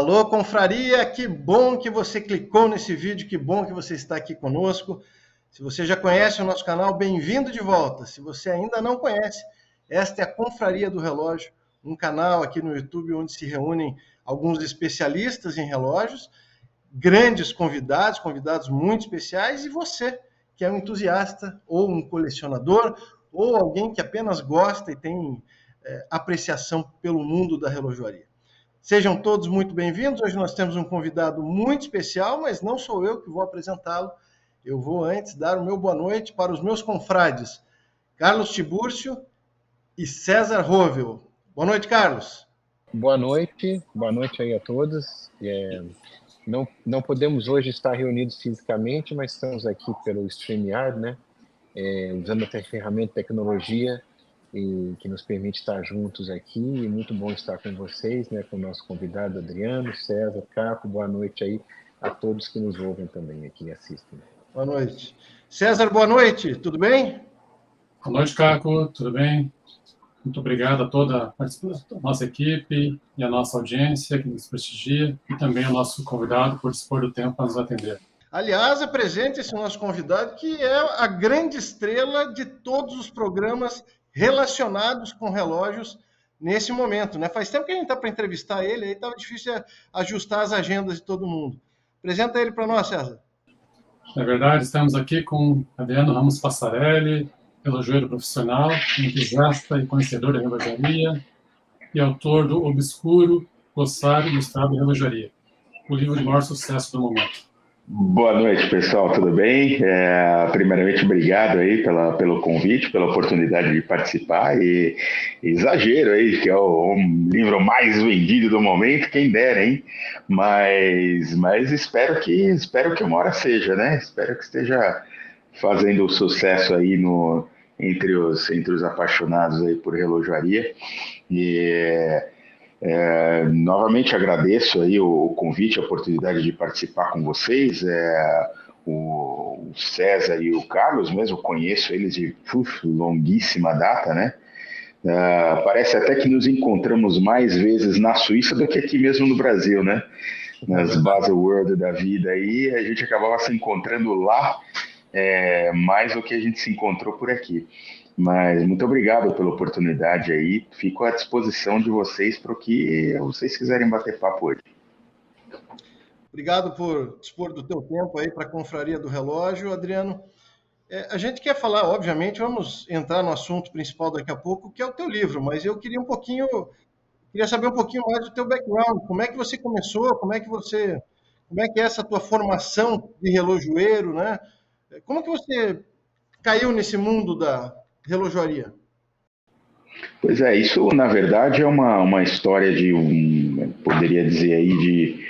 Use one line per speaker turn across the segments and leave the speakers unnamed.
Alô, confraria, que bom que você clicou nesse vídeo, que bom que você está aqui conosco. Se você já conhece o nosso canal, bem-vindo de volta. Se você ainda não conhece, esta é a Confraria do Relógio, um canal aqui no YouTube onde se reúnem alguns especialistas em relógios, grandes convidados, convidados muito especiais, e você, que é um entusiasta ou um colecionador, ou alguém que apenas gosta e tem apreciação pelo mundo da relojoaria. Sejam todos muito bem-vindos. Hoje nós temos um convidado muito especial, mas não sou eu que vou apresentá-lo. Eu vou antes dar o meu boa noite para os meus confrades, Carlos Tibúrcio e César Rovel. Boa noite, Carlos.
Boa noite aí a todos. Não podemos hoje estar reunidos fisicamente, mas estamos aqui pelo StreamYard, né? Usando a ferramenta de tecnologia que nos permite estar juntos aqui, e muito bom estar com vocês, né, com o nosso convidado Adriano, César, Caco. Boa noite aí a todos que nos ouvem também aqui e assistem.
Boa noite. César, boa noite, tudo bem?
Boa noite, Caco, tudo bem? Muito obrigado a toda a nossa equipe e a nossa audiência que nos prestigia, e também ao nosso convidado por dispor do tempo para nos atender.
Aliás, apresente esse nosso convidado, que é a grande estrela de todos os programas relacionados com relógios nesse momento, né? Faz tempo que a gente está para entrevistar ele, aí estava difícil ajustar as agendas de todo mundo. Apresenta ele para nós, César.
Na verdade, estamos aqui com Adriano Ramos Passarelli, relojoeiro profissional, entusiasta e conhecedor da relojaria, e autor do Obscuro, Glossário Ilustrado de Relojaria, o livro de maior sucesso do momento.
Boa noite, pessoal, tudo bem? Primeiramente, obrigado aí pelo convite, pela oportunidade de participar, e exagero aí, que é o livro mais vendido do momento, quem dera, hein? Mas espero que uma hora seja, né? Espero que esteja fazendo sucesso aí entre os apaixonados aí por relojaria. Novamente agradeço aí o convite, a oportunidade de participar com vocês. O César e o Carlos mesmo, conheço eles de longuíssima data, né? Parece até que nos encontramos mais vezes na Suíça do que aqui mesmo no Brasil, né? Nas Baselworld da vida aí, a gente acabava se encontrando lá mais do que a gente se encontrou por aqui. Mas muito obrigado pela oportunidade aí, fico à disposição de vocês para o que vocês quiserem bater papo hoje.
Obrigado por dispor do teu tempo aí para a Confraria do Relógio, Adriano. A gente quer falar, obviamente, vamos entrar no assunto principal daqui a pouco, que é o teu livro, mas eu queria saber um pouquinho mais do teu background, como é que você começou, como é que é essa tua formação de relojoeiro, né? Como que você caiu nesse mundo da relojoaria?
Pois é, isso na verdade é uma história poderia dizer aí de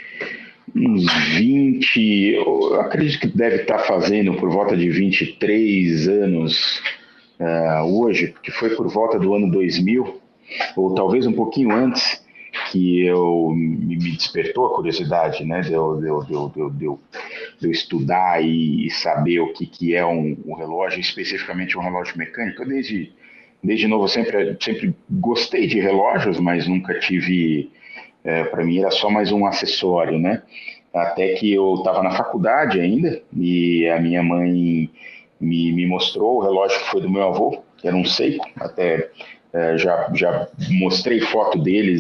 uns 20, eu acredito que deve estar fazendo por volta de 23 anos hoje, porque foi por volta do ano 2000, ou talvez um pouquinho antes, que me despertou a curiosidade, né, de eu estudar e saber o que é um relógio, especificamente um relógio mecânico. Eu desde novo sempre gostei de relógios, mas nunca tive, para mim era só mais um acessório, né? Até que eu estava na faculdade ainda e a minha mãe me mostrou o relógio que foi do meu avô, que era um Seiko, até já mostrei foto dele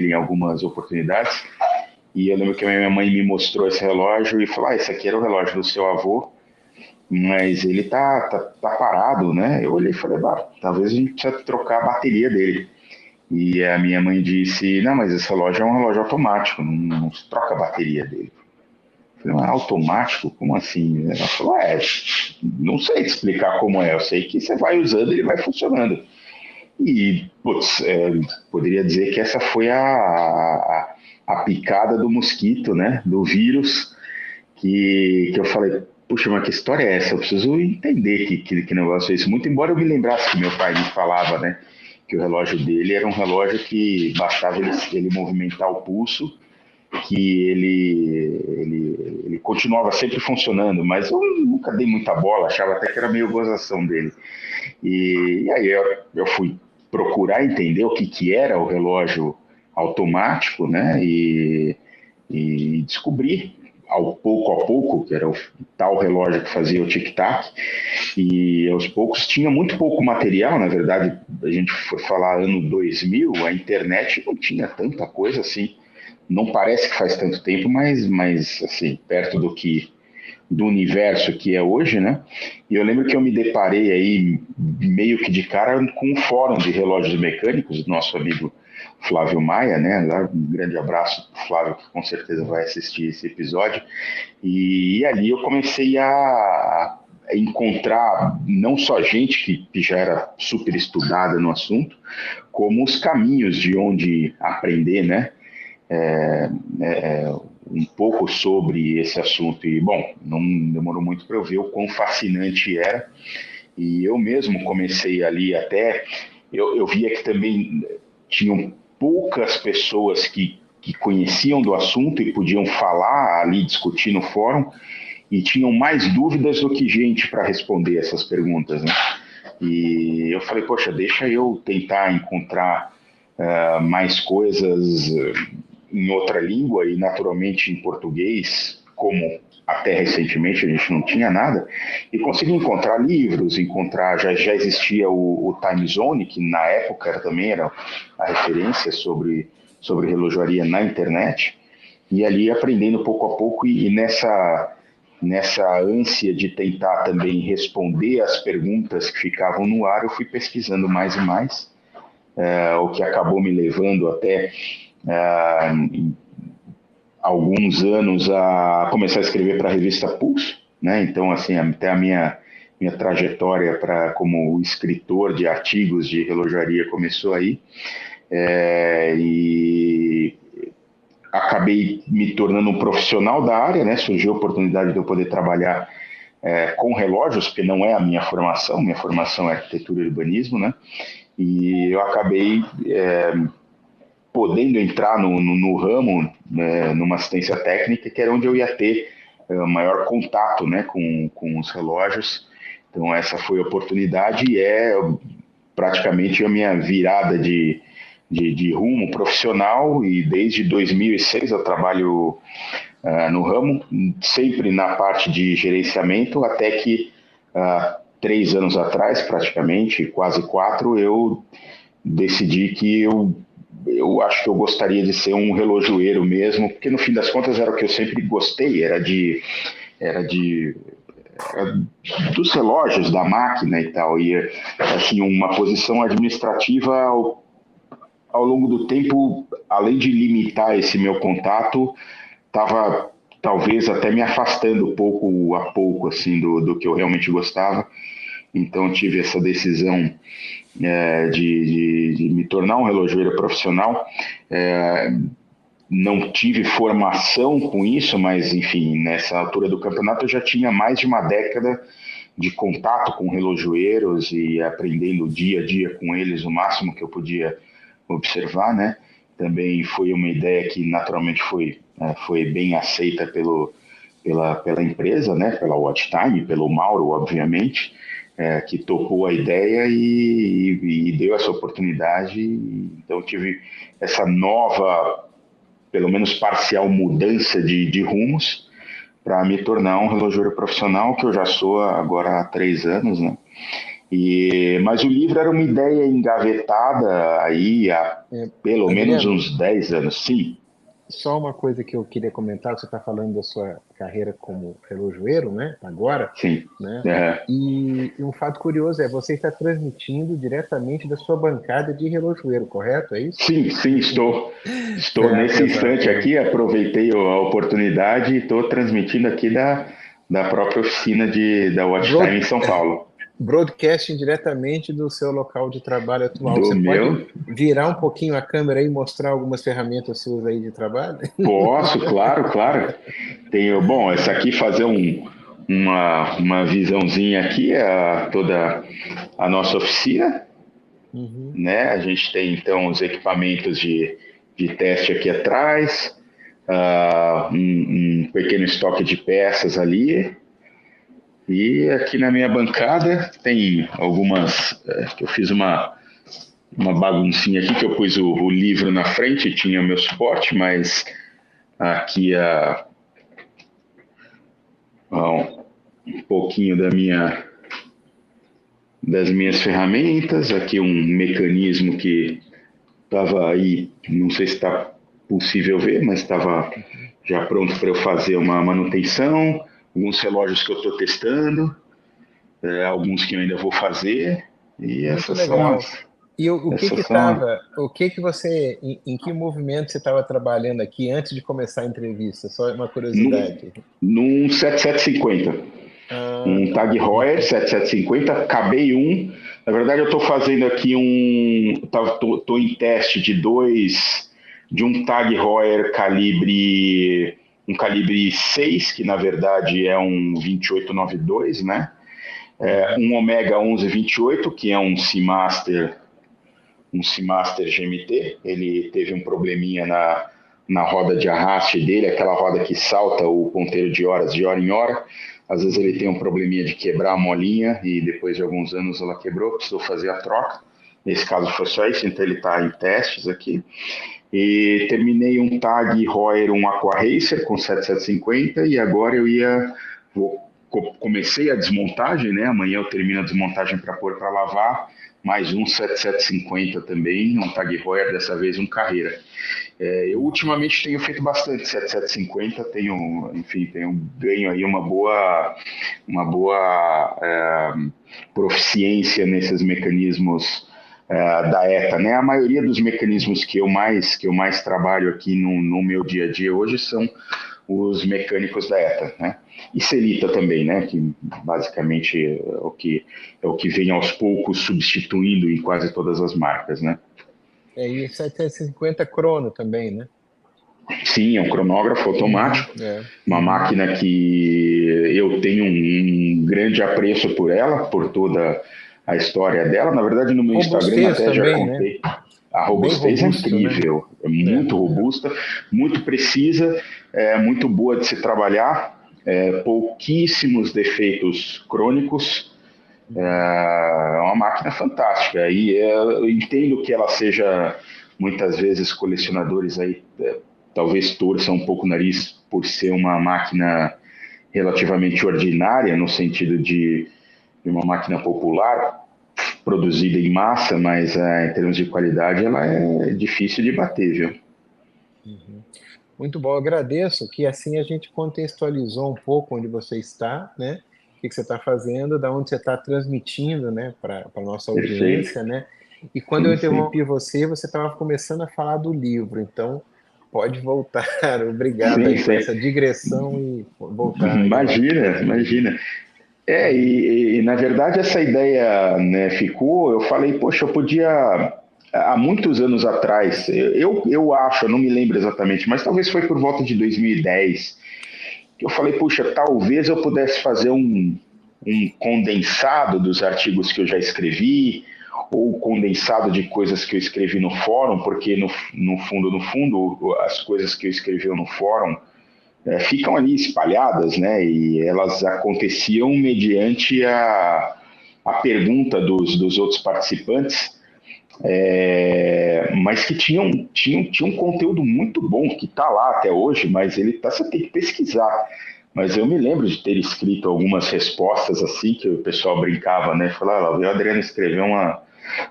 em algumas oportunidades, e eu lembro que a minha mãe me mostrou esse relógio e falou: esse aqui era o relógio do seu avô, mas ele tá parado, né? Eu olhei e falei: talvez a gente precisa trocar a bateria dele. E a minha mãe disse: não, mas esse relógio é um relógio automático, não se troca a bateria dele. Eu falei: mas automático? Como assim? Ela falou: não sei te explicar como é, eu sei que você vai usando e ele vai funcionando. E, poderia dizer que essa foi a picada do mosquito, né? Do vírus, que eu falei: puxa, mas que história é essa? Eu preciso entender que negócio é esse. Muito embora eu me lembrasse que meu pai me falava, né? Que o relógio dele era um relógio que bastava ele movimentar o pulso, que ele continuava sempre funcionando, mas eu nunca dei muita bola, achava até que era meio gozação dele. E aí eu fui procurar entender o que era o relógio automático, né? E e descobri, ao pouco a pouco, que era o tal relógio que fazia o tic-tac, e aos poucos tinha muito pouco material. Na verdade, a gente for falar ano 2000, a internet não tinha tanta coisa assim. Não parece que faz tanto tempo, mas assim, perto do universo que é hoje, né? E eu lembro que eu me deparei aí meio que de cara com um fórum de relógios mecânicos do nosso amigo Flávio Maia, né? Um grande abraço para o Flávio, que com certeza vai assistir esse episódio. E ali eu comecei a encontrar não só gente que já era super estudada no assunto, como os caminhos de onde aprender, né? Um pouco sobre esse assunto. E, bom, não demorou muito para eu ver o quão fascinante era. E eu mesmo comecei ali até... Eu via que também tinham poucas pessoas que conheciam do assunto e podiam falar ali, discutir no fórum, e tinham mais dúvidas do que gente para responder essas perguntas, né? E eu falei, poxa, deixa eu tentar encontrar mais coisas em outra língua, e naturalmente em português, como até recentemente a gente não tinha nada, e consegui encontrar livros, já existia o Time Zone, que na época também era a referência sobre relojoaria na internet, e ali aprendendo pouco a pouco, e nessa ânsia de tentar também responder as perguntas que ficavam no ar, eu fui pesquisando mais e mais, o que acabou me levando até alguns anos a começar a escrever para a revista Pulse, né? Então, assim, até a minha trajetória como escritor de artigos de relojaria começou aí, e acabei me tornando um profissional da área, né? Surgiu a oportunidade de eu poder trabalhar com relógios, porque não é a minha formação é arquitetura e urbanismo, né? E eu acabei podendo entrar no ramo, numa assistência técnica, que era onde eu ia ter maior contato, né, com os relógios. Então essa foi a oportunidade, e praticamente a minha virada de rumo profissional, e desde 2006 eu trabalho no ramo, sempre na parte de gerenciamento, até que 3 anos atrás, praticamente, quase 4, eu decidi que eu acho que eu gostaria de ser um relojoeiro mesmo, porque no fim das contas era o que eu sempre gostei, era dos relógios, da máquina e tal, e assim, uma posição administrativa ao longo do tempo, além de limitar esse meu contato, estava talvez até me afastando pouco a pouco assim, do que eu realmente gostava. Então tive essa decisão de me tornar um relojoeiro profissional. Não tive formação com isso, mas enfim, nessa altura do campeonato eu já tinha mais de uma década de contato com relojoeiros e aprendendo dia a dia com eles o máximo que eu podia observar, né? Também foi uma ideia que naturalmente foi bem aceita pela empresa, né? Pela Watch Time, pelo Mauro, obviamente, que topou a ideia e deu essa oportunidade. Então tive essa nova, pelo menos parcial, mudança de rumos para me tornar um relojoeiro profissional, que eu já sou agora há 3 anos, né? Mas o livro era uma ideia engavetada aí há pelo menos uns 10 anos, sim.
Só uma coisa que eu queria comentar, você está falando da sua carreira como relojoeiro, né? Agora.
Sim.
Né? E um fato curioso você está transmitindo diretamente da sua bancada de relojoeiro, correto? É isso?
Sim, estou nesse instante aqui, aproveitei a oportunidade e estou transmitindo aqui da própria oficina da Watch Time em São Paulo.
Broadcasting diretamente do seu local de trabalho atual. Você pode virar um pouquinho a câmera e mostrar algumas ferramentas suas aí de trabalho?
Posso, claro. Bom, essa aqui, fazer uma visãozinha aqui, toda a nossa oficina. Uhum. Né? A gente tem, então, os equipamentos de teste aqui atrás, um pequeno estoque de peças ali. E aqui na minha bancada tem algumas, que eu fiz uma baguncinha aqui, que eu pus o livro na frente, tinha o meu suporte, mas aqui um pouquinho das minhas ferramentas. Aqui um mecanismo que estava aí, não sei se está possível ver, mas estava já pronto para eu fazer uma manutenção. Alguns relógios que eu estou testando, alguns que eu ainda vou fazer. E essas são as...
E o que você, em que movimento você estava trabalhando aqui antes de começar a entrevista? Só uma curiosidade.
Num 7750. Um Tag Heuer 7750, acabei um. Na verdade, eu estou fazendo aqui estou em teste de um Tag Heuer um calibre 6, que na verdade é um 2892, né? Um Omega 1128, que é um Seamaster GMT. Ele teve um probleminha na roda de arraste dele, aquela roda que salta o ponteiro de horas de hora em hora. Às vezes ele tem um probleminha de quebrar a molinha e depois de alguns anos ela quebrou, precisou fazer a troca. Nesse caso foi só isso, então ele está em testes aqui. E terminei um Tag Heuer, um Aqua Racer com 7750 e agora comecei a desmontagem, né? Amanhã eu termino a desmontagem para pôr para lavar. Mais um 7750 também, um Tag Heuer, dessa vez um Carreira. Eu ultimamente tenho feito bastante 7750, tenho ganho aí uma boa proficiência nesses mecanismos da ETA, né? A maioria dos mecanismos que eu mais trabalho aqui no meu dia a dia hoje são os mecânicos da ETA, né? E Celita também, né? Que basicamente é o que vem aos poucos substituindo em quase todas as marcas, né?
E 750 crono também, né?
Sim, é um cronógrafo automático, uma máquina que eu tenho um grande apreço por ela, por toda a história dela. Na verdade, no meu Instagram até também, já contei. Né? A robustez robusto, é incrível, né? É muito robusta, muito precisa, muito boa de se trabalhar, pouquíssimos defeitos crônicos. É uma máquina fantástica. E eu entendo que ela seja, muitas vezes, colecionadores aí talvez torçam um pouco o nariz por ser uma máquina relativamente ordinária, no sentido de uma máquina popular, produzida em massa, mas em termos de qualidade ela é difícil de bater, viu?
Muito bom, eu agradeço que assim a gente contextualizou um pouco onde você está, né? O que você está fazendo, da onde você está transmitindo, né, para a nossa audiência, né? E quando eu interrompi você estava começando a falar do livro, então pode voltar. Obrigado aí por essa digressão e voltar.
Imagina. E na verdade essa ideia, né, eu falei, poxa, eu podia, há muitos anos atrás, eu acho, eu não me lembro exatamente, mas talvez foi por volta de 2010, que eu falei, puxa, talvez eu pudesse fazer um condensado dos artigos que eu já escrevi, ou condensado de coisas que eu escrevi no fórum, porque no fundo, as coisas que eu escrevi no fórum ficam ali espalhadas, né? E elas aconteciam mediante a pergunta dos outros participantes, mas que tinha um conteúdo muito bom, que está lá até hoje, mas você tem que pesquisar. Mas eu me lembro de ter escrito algumas respostas assim, que o pessoal brincava, né? Falava, o Adriano escreveu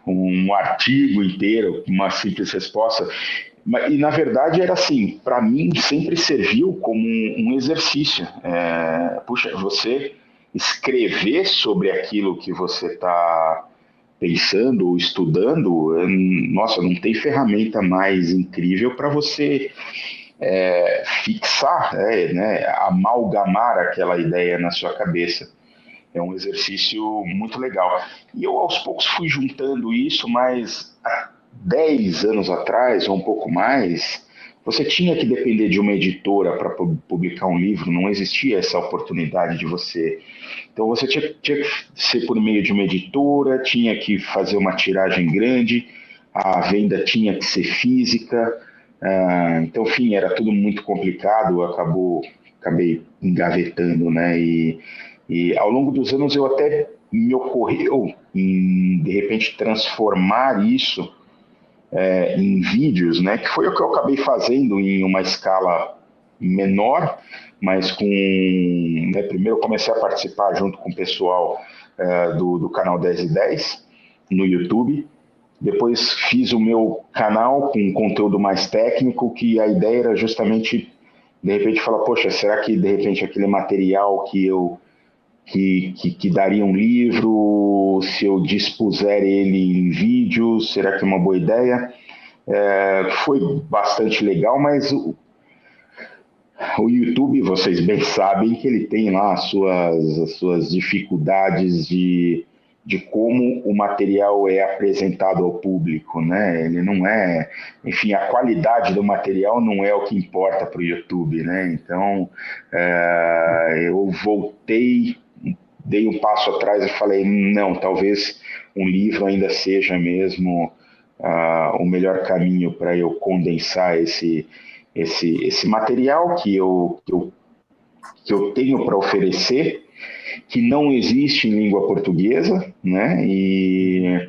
um artigo inteiro, uma simples resposta. E, na verdade, era assim, para mim sempre serviu como um exercício. Puxa, você escrever sobre aquilo que você está pensando ou estudando, nossa, não tem ferramenta mais incrível para você fixar, né, amalgamar aquela ideia na sua cabeça. É um exercício muito legal. E eu, aos poucos, fui juntando isso, mas 10 anos atrás, ou um pouco mais, você tinha que depender de uma editora para publicar um livro, não existia essa oportunidade de você. Então você tinha que ser por meio de uma editora, tinha que fazer uma tiragem grande, a venda tinha que ser física, então, enfim, era tudo muito complicado, acabei engavetando, né? E ao longo dos anos eu até me ocorreu em, de repente, transformar isso em vídeos, né? Que foi o que eu acabei fazendo em uma escala menor, mas com... Né, primeiro eu comecei a participar junto com o pessoal do canal 10 e 10 no YouTube. Depois fiz o meu canal com conteúdo mais técnico, que a ideia era justamente, de repente, falar, poxa, será que, de repente, aquele material que daria um livro, se eu dispuser ele em vídeo, será que é uma boa ideia? Foi bastante legal, mas o YouTube, vocês bem sabem que ele tem lá as suas dificuldades de como o material é apresentado ao público, né? Ele não é... Enfim, a qualidade do material não é o que importa para o YouTube, né? Então, eu voltei, dei um passo atrás e falei, não, talvez um livro ainda seja mesmo o melhor caminho para eu condensar esse material que eu tenho para oferecer, que não existe em língua portuguesa, né? E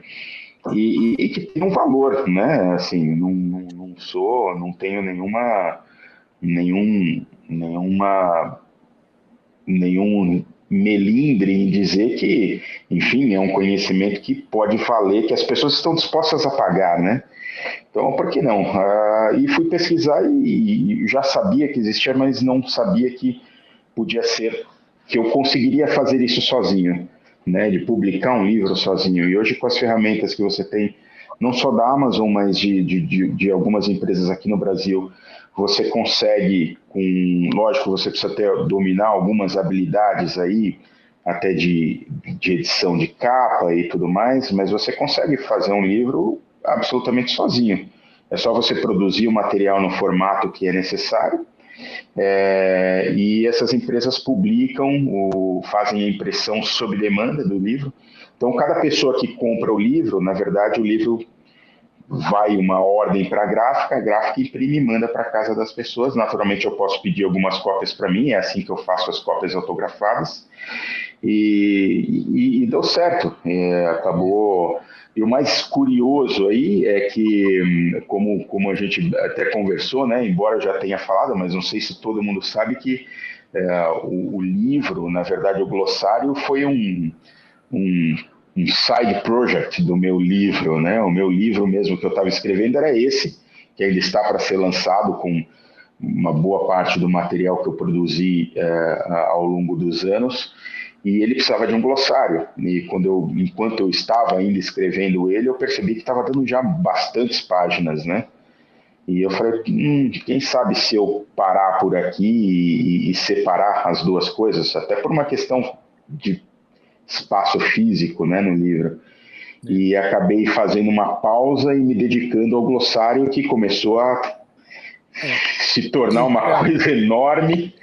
que tem um valor, né? Assim, não tenho nenhum melindre em dizer que, enfim, é um conhecimento que pode valer, que as pessoas estão dispostas a pagar, né? Então, por que não? E fui pesquisar e já sabia que existia, mas não sabia que podia ser, que eu conseguiria fazer isso sozinho, né? De publicar um livro sozinho. E hoje, com as ferramentas que você tem, não só da Amazon, mas de algumas empresas aqui no Brasil, você consegue, lógico, você precisa dominar algumas habilidades aí, até de edição de capa e tudo mais, mas você consegue fazer um livro absolutamente sozinho. É só você produzir o material no formato que é necessário, e essas empresas publicam, fazem a impressão sob demanda do livro. Então, cada pessoa que compra o livro, na verdade, o livro vai uma ordem para a gráfica imprime e manda para a casa das pessoas. Naturalmente, eu posso pedir algumas cópias para mim, é assim que eu faço as cópias autografadas. E deu certo, acabou. E o mais curioso aí é que, como a gente até conversou, né, embora eu já tenha falado, mas não sei se todo mundo sabe que o livro, na verdade, o glossário foi um side project do meu livro, né? O meu livro mesmo que eu estava escrevendo era esse, que ainda está para ser lançado com uma boa parte do material que eu produzi ao longo dos anos. E ele precisava de um glossário. E enquanto eu estava ainda escrevendo ele, eu percebi que estava dando já bastantes páginas, né? E eu falei, quem sabe se eu parar por aqui e separar as duas coisas, até por uma questão de espaço físico, né, no livro. E acabei fazendo uma pausa e me dedicando ao glossário, que começou a se tornar uma coisa enorme.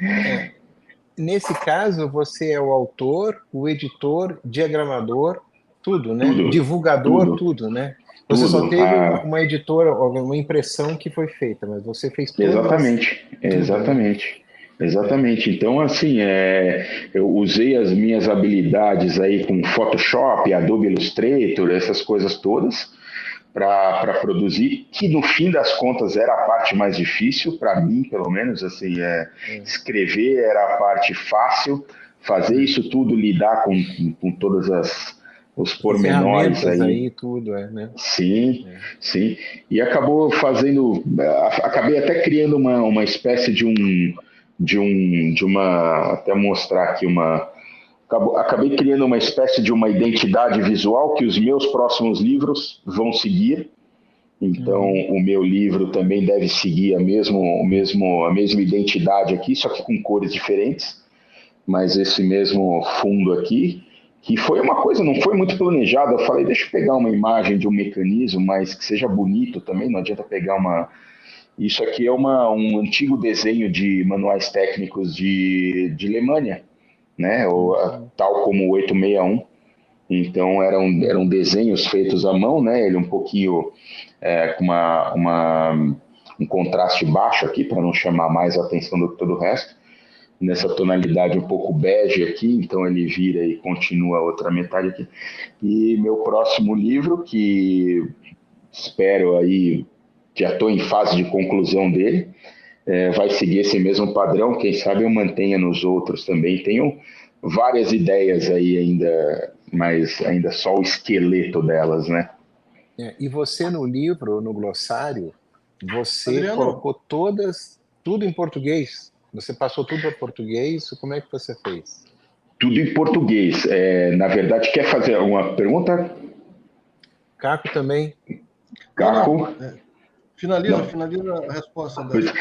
Nesse caso, você é o autor, o editor, diagramador, tudo, né?
Tudo,
divulgador, tudo, né? Você só teve uma editora, uma impressão que foi feita, mas você fez tudo.
Exatamente, exatamente. Né? Exatamente. Então, assim, eu usei as minhas habilidades aí com Photoshop, Adobe Illustrator, essas coisas todas, para produzir, que no fim das contas era a parte mais difícil, para mim, pelo menos, assim, escrever era a parte fácil, fazer isso tudo, lidar com todas os pormenores
aí tudo, né?
Sim, sim. E acabou acabei até criando uma espécie até mostrar aqui acabei criando uma espécie de uma identidade visual que os meus próximos livros vão seguir. Então, o meu livro também deve seguir a mesma identidade aqui, só que com cores diferentes, mas esse mesmo fundo aqui, que foi uma coisa, não foi muito planejada. Eu falei, deixa eu pegar uma imagem de um mecanismo, mas que seja bonito também, não adianta pegar Isso aqui é um antigo desenho de manuais técnicos de Alemanha, né? Tal como o 861. Então, eram desenhos feitos à mão, né? Ele um pouquinho com um contraste baixo aqui, para não chamar mais a atenção do que todo o resto. Nessa tonalidade um pouco bege aqui, então ele vira e continua a outra metade aqui. E meu próximo livro, que espero aí, já estou em fase de conclusão dele, vai seguir esse mesmo padrão, quem sabe eu mantenha nos outros também. Tenho várias ideias aí ainda, mas ainda só o esqueleto delas, né?
E você no livro, no glossário, você
Adriano,
colocou tudo em português? Você passou tudo para português? Como é que você fez?
Tudo em português. Na verdade, quer fazer alguma pergunta?
Caco também?
Caco?
Finaliza
Não.
a resposta dessa.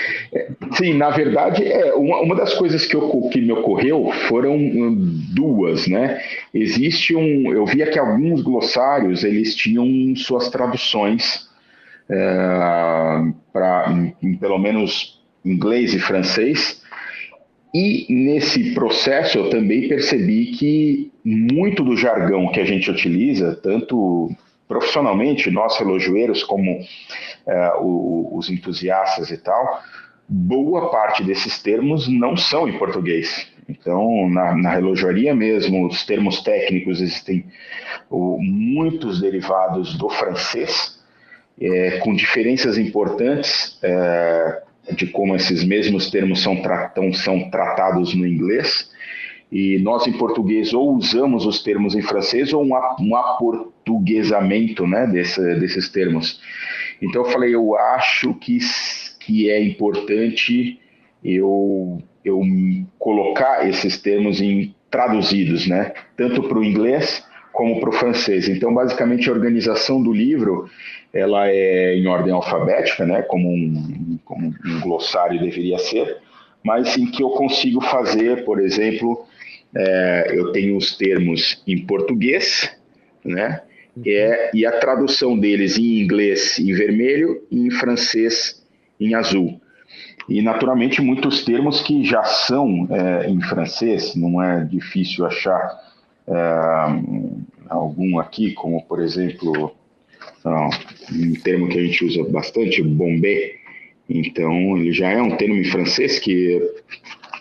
Sim, na verdade, uma das coisas que me ocorreu foram duas, né? Eu via que alguns glossários, eles tinham suas traduções para, pelo menos, inglês e francês, e nesse processo eu também percebi que muito do jargão que a gente utiliza, tanto profissionalmente, nós relojoeiros, como os entusiastas e tal, boa parte desses termos não são em português. Então, na relojoaria mesmo, os termos técnicos existem muitos derivados do francês, com diferenças importantes de como esses mesmos termos são tratados no inglês. E nós, em português, ou usamos os termos em francês ou um aportuguesamento, né, desses termos. Então, eu falei, eu acho que é importante eu colocar esses termos traduzidos, né, tanto para o inglês como para o francês. Então, basicamente, a organização do livro ela é em ordem alfabética, né, como um glossário deveria ser, mas em que eu consigo fazer, por exemplo, eu tenho os termos em português, né, e a tradução deles em inglês em vermelho e em francês em azul. E, naturalmente, muitos termos que já são em francês, não é difícil achar algum aqui, como, por exemplo, um termo que a gente usa bastante, bombé. Então, ele já é um termo em francês que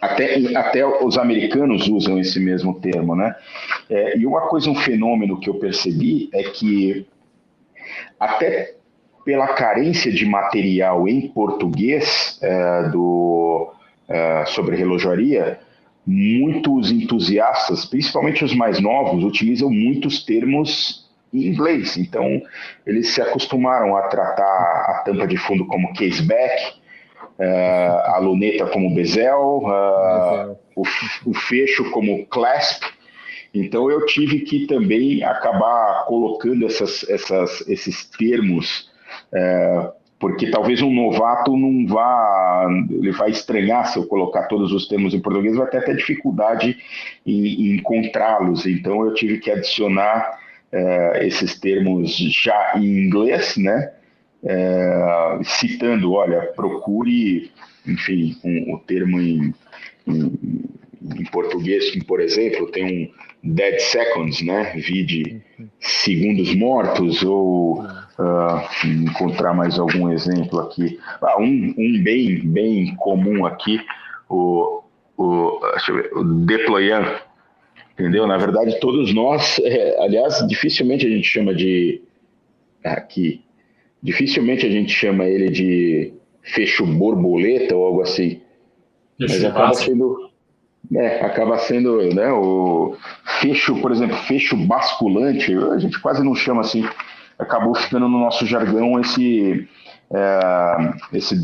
até os americanos usam esse mesmo termo, né? E uma coisa, um fenômeno que eu percebi é que até pela carência de material em português sobre relojoaria, muitos entusiastas, principalmente os mais novos, utilizam muitos termos em inglês. Então, eles se acostumaram a tratar a tampa de fundo como caseback, a luneta como bezel, o fecho como clasp. Então, eu tive que também acabar colocando esses termos, porque talvez um novato ele vai estranhar se eu colocar todos os termos em português, vai ter até dificuldade em encontrá-los. Então, eu tive que adicionar esses termos já em inglês, né? Citando, olha, procure, enfim, o termo em português, que, por exemplo, tem um dead seconds, né? Vide segundos mortos, ou encontrar mais algum exemplo aqui. Um bem comum aqui, o deployant, entendeu? Na verdade, todos nós, aliás, dificilmente a gente chama ele de fecho borboleta ou algo assim. Mas acaba sendo, né, o fecho, por exemplo, fecho basculante, a gente quase não chama assim, acabou ficando no nosso jargão esse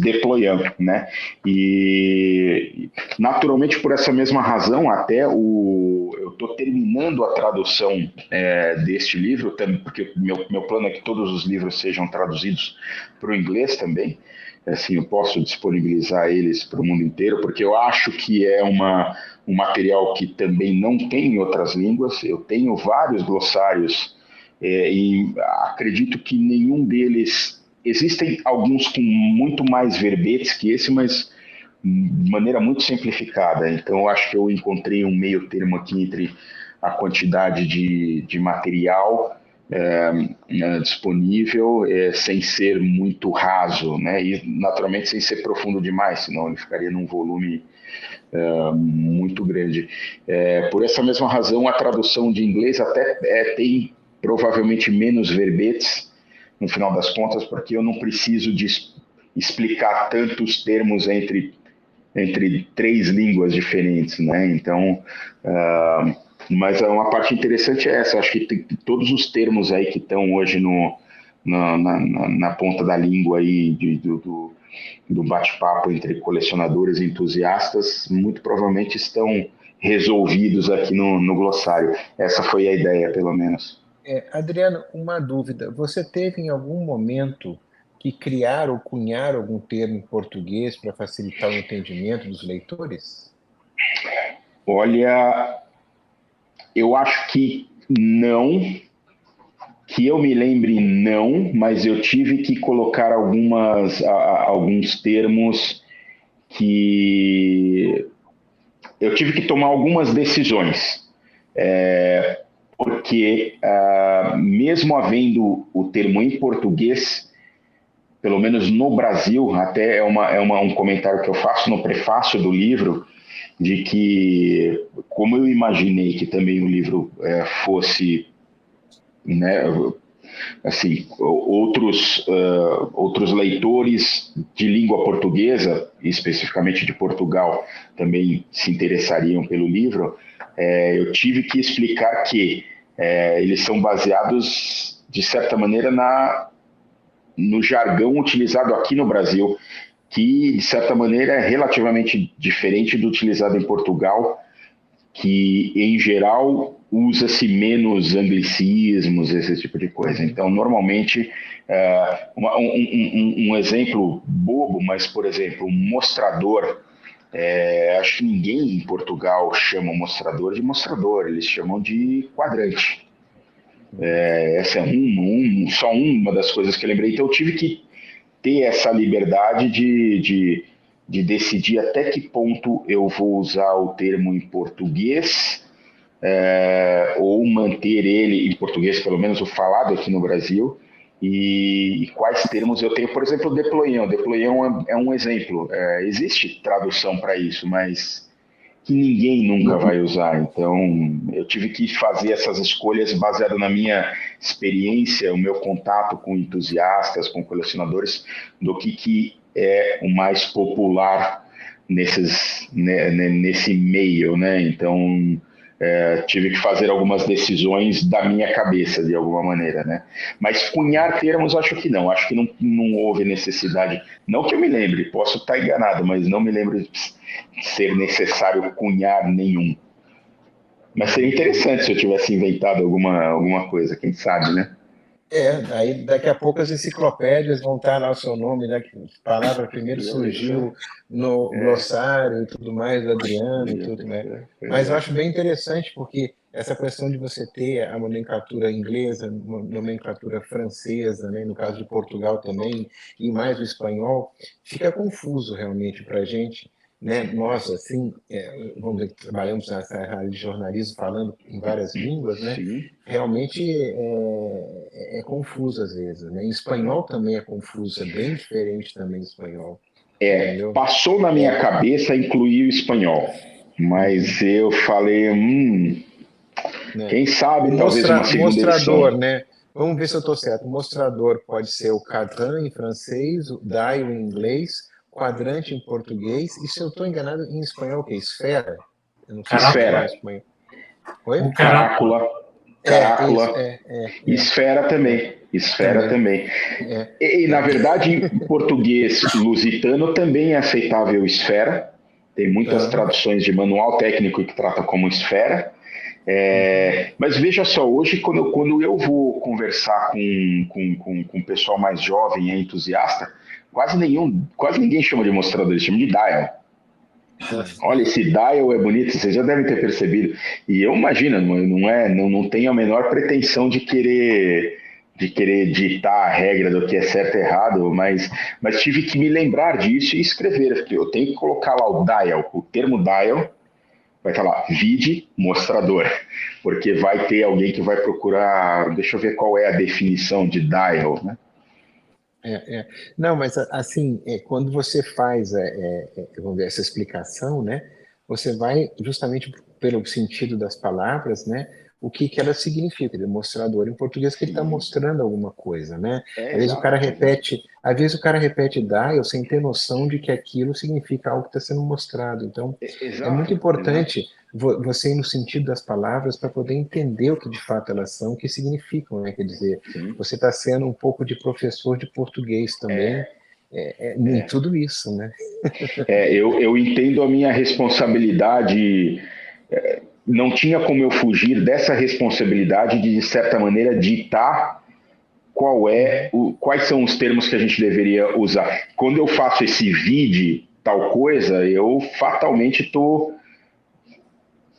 deployant, né? E naturalmente por essa mesma razão, até eu estou terminando a tradução deste livro, porque meu plano é que todos os livros sejam traduzidos para o inglês também. Assim, eu posso disponibilizar eles para o mundo inteiro, porque eu acho que é um material que também não tem em outras línguas. Eu tenho vários glossários e acredito que nenhum deles... Existem alguns com muito mais verbetes que esse, mas de maneira muito simplificada. Então, eu acho que eu encontrei um meio termo aqui entre a quantidade de material disponível, sem ser muito raso, né? E naturalmente sem ser profundo demais, senão ele ficaria num volume muito grande. Por essa mesma razão, a tradução de inglês até tem provavelmente menos verbetes, no final das contas, porque eu não preciso explicar tantos termos entre 3 línguas diferentes, né? Então, mas uma parte interessante é essa. Acho que todos os termos aí que estão hoje na ponta da língua aí do bate-papo entre colecionadores e entusiastas, muito provavelmente estão resolvidos aqui no glossário. Essa foi a ideia, pelo menos.
Adriano, uma dúvida. Você teve em algum momento que criar ou cunhar algum termo em português para facilitar o entendimento dos leitores?
Olha, eu acho que não, que eu me lembre não, mas eu tive que colocar alguns termos que eu tive que tomar algumas decisões. Porque mesmo havendo o termo em português, pelo menos no Brasil, até um comentário que eu faço no prefácio do livro, de que, como eu imaginei que também o livro fosse, né, assim, outros leitores de língua portuguesa, especificamente de Portugal, também se interessariam pelo livro, eu tive que explicar que eles são baseados, de certa maneira, no jargão utilizado aqui no Brasil, que, de certa maneira, é relativamente diferente do utilizado em Portugal, que, em geral, usa-se menos anglicismos, esse tipo de coisa. Então, normalmente, um exemplo bobo, mas, por exemplo, um mostrador, acho que ninguém em Portugal chama o mostrador de mostrador, eles chamam de quadrante. Essa é só uma das coisas que eu lembrei. Então, eu tive que ter essa liberdade de decidir até que ponto eu vou usar o termo em português, ou manter ele em português, pelo menos o falado aqui no Brasil, e quais termos eu tenho. Por exemplo, o deployant. O deployant é um exemplo. Existe tradução para isso, mas que ninguém nunca vai usar. Então, eu tive que fazer essas escolhas baseado na minha experiência, o meu contato com entusiastas, com colecionadores, do que é o mais popular nesse meio, né? Então, tive que fazer algumas decisões da minha cabeça, de alguma maneira, né? Mas cunhar termos, acho que não. Acho que não houve necessidade. Não que eu me lembre, posso estar enganado, mas não me lembro de ser necessário cunhar nenhum. Mas seria interessante se eu tivesse inventado alguma coisa, quem sabe, né?
Aí daqui a pouco as enciclopédias vão estar lá o seu nome, né? Que a palavra primeiro surgiu no glossário e tudo mais, Adriano e tudo, né? Mas eu acho bem interessante porque essa questão de você ter a nomenclatura inglesa, nomenclatura francesa, né? No caso de Portugal também, e mais o espanhol, fica confuso realmente para a gente. Né? Nós, assim, vamos dizer que trabalhamos nessa área de jornalismo falando em várias línguas, né?
Sim.
Realmente é confuso às vezes, né? Em espanhol também é confuso, é bem diferente também em espanhol. Entendeu?
Passou na minha cabeça incluir o espanhol, mas eu falei,
né?
Quem sabe, talvez uma segunda
mostrador,
edição.
né? Vamos ver se eu estou certo. O mostrador pode ser o cadran em francês, o dial em inglês, quadrante em português, e se eu estou enganado, em espanhol, o quê? Esfera? Eu não sei se
Esfera.
em espanhol. Oi?
Carácula. Esfera também. Esfera também. E, na verdade, em português lusitano também é aceitável esfera. Tem muitas traduções de manual técnico que trata como esfera. Mas veja só, hoje quando eu vou conversar com o pessoal mais jovem e entusiasta, quase ninguém chama de mostrador, eles chamam de dial. Olha, esse dial é bonito, vocês já devem ter percebido. E eu imagino, não tenho a menor pretensão de querer ditar a regra do que é certo e errado, mas tive que me lembrar disso e escrever, porque eu tenho que colocar lá o dial, o termo dial, vai estar lá, vide mostrador, porque vai ter alguém que vai procurar, deixa eu ver qual é a definição de dial, né?
Não, mas assim, quando você faz vamos ver, essa explicação, né, você vai justamente pelo sentido das palavras, né, o que ela significa. Demonstrador em português que ele está mostrando alguma coisa, né? Às vezes o cara repete dial sem ter noção de que aquilo significa algo que está sendo mostrado. Então, é muito importante você ir no sentido das palavras para poder entender o que de fato elas são, o que significam, né? Quer dizer, você está sendo um pouco de professor de português também, em tudo isso, né?
Eu entendo a minha responsabilidade, não tinha como eu fugir dessa responsabilidade de certa maneira, ditar quais são os termos que a gente deveria usar. Quando eu faço esse vídeo, tal coisa, eu fatalmente estou,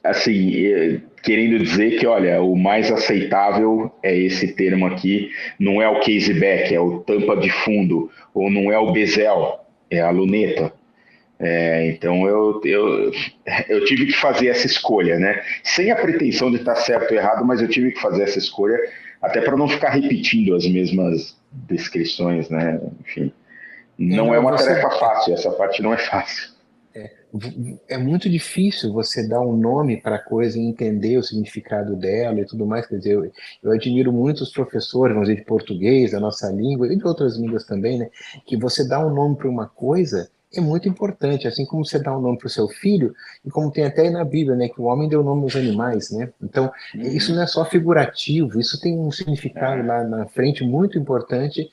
assim, querendo dizer que, olha, o mais aceitável é esse termo aqui, não é o caseback, é o tampa de fundo, ou não é o bezel, é a luneta. Então eu tive que fazer essa escolha, né? Sem a pretensão de estar certo ou errado, mas eu tive que fazer essa escolha até para não ficar repetindo as mesmas descrições, né? Enfim, não é uma tarefa fácil, essa parte não é fácil.
É muito difícil você dar um nome para a coisa e entender o significado dela e tudo mais. Quer dizer, eu admiro muito os professores, vamos dizer, de português, da nossa língua e de outras línguas também, né? Que você dá um nome para uma coisa é muito importante, assim como você dá um nome para o seu filho, e como tem até na Bíblia, né? Que o homem deu nome aos animais, né? Então, isso não é só figurativo, isso tem um significado lá na frente muito importante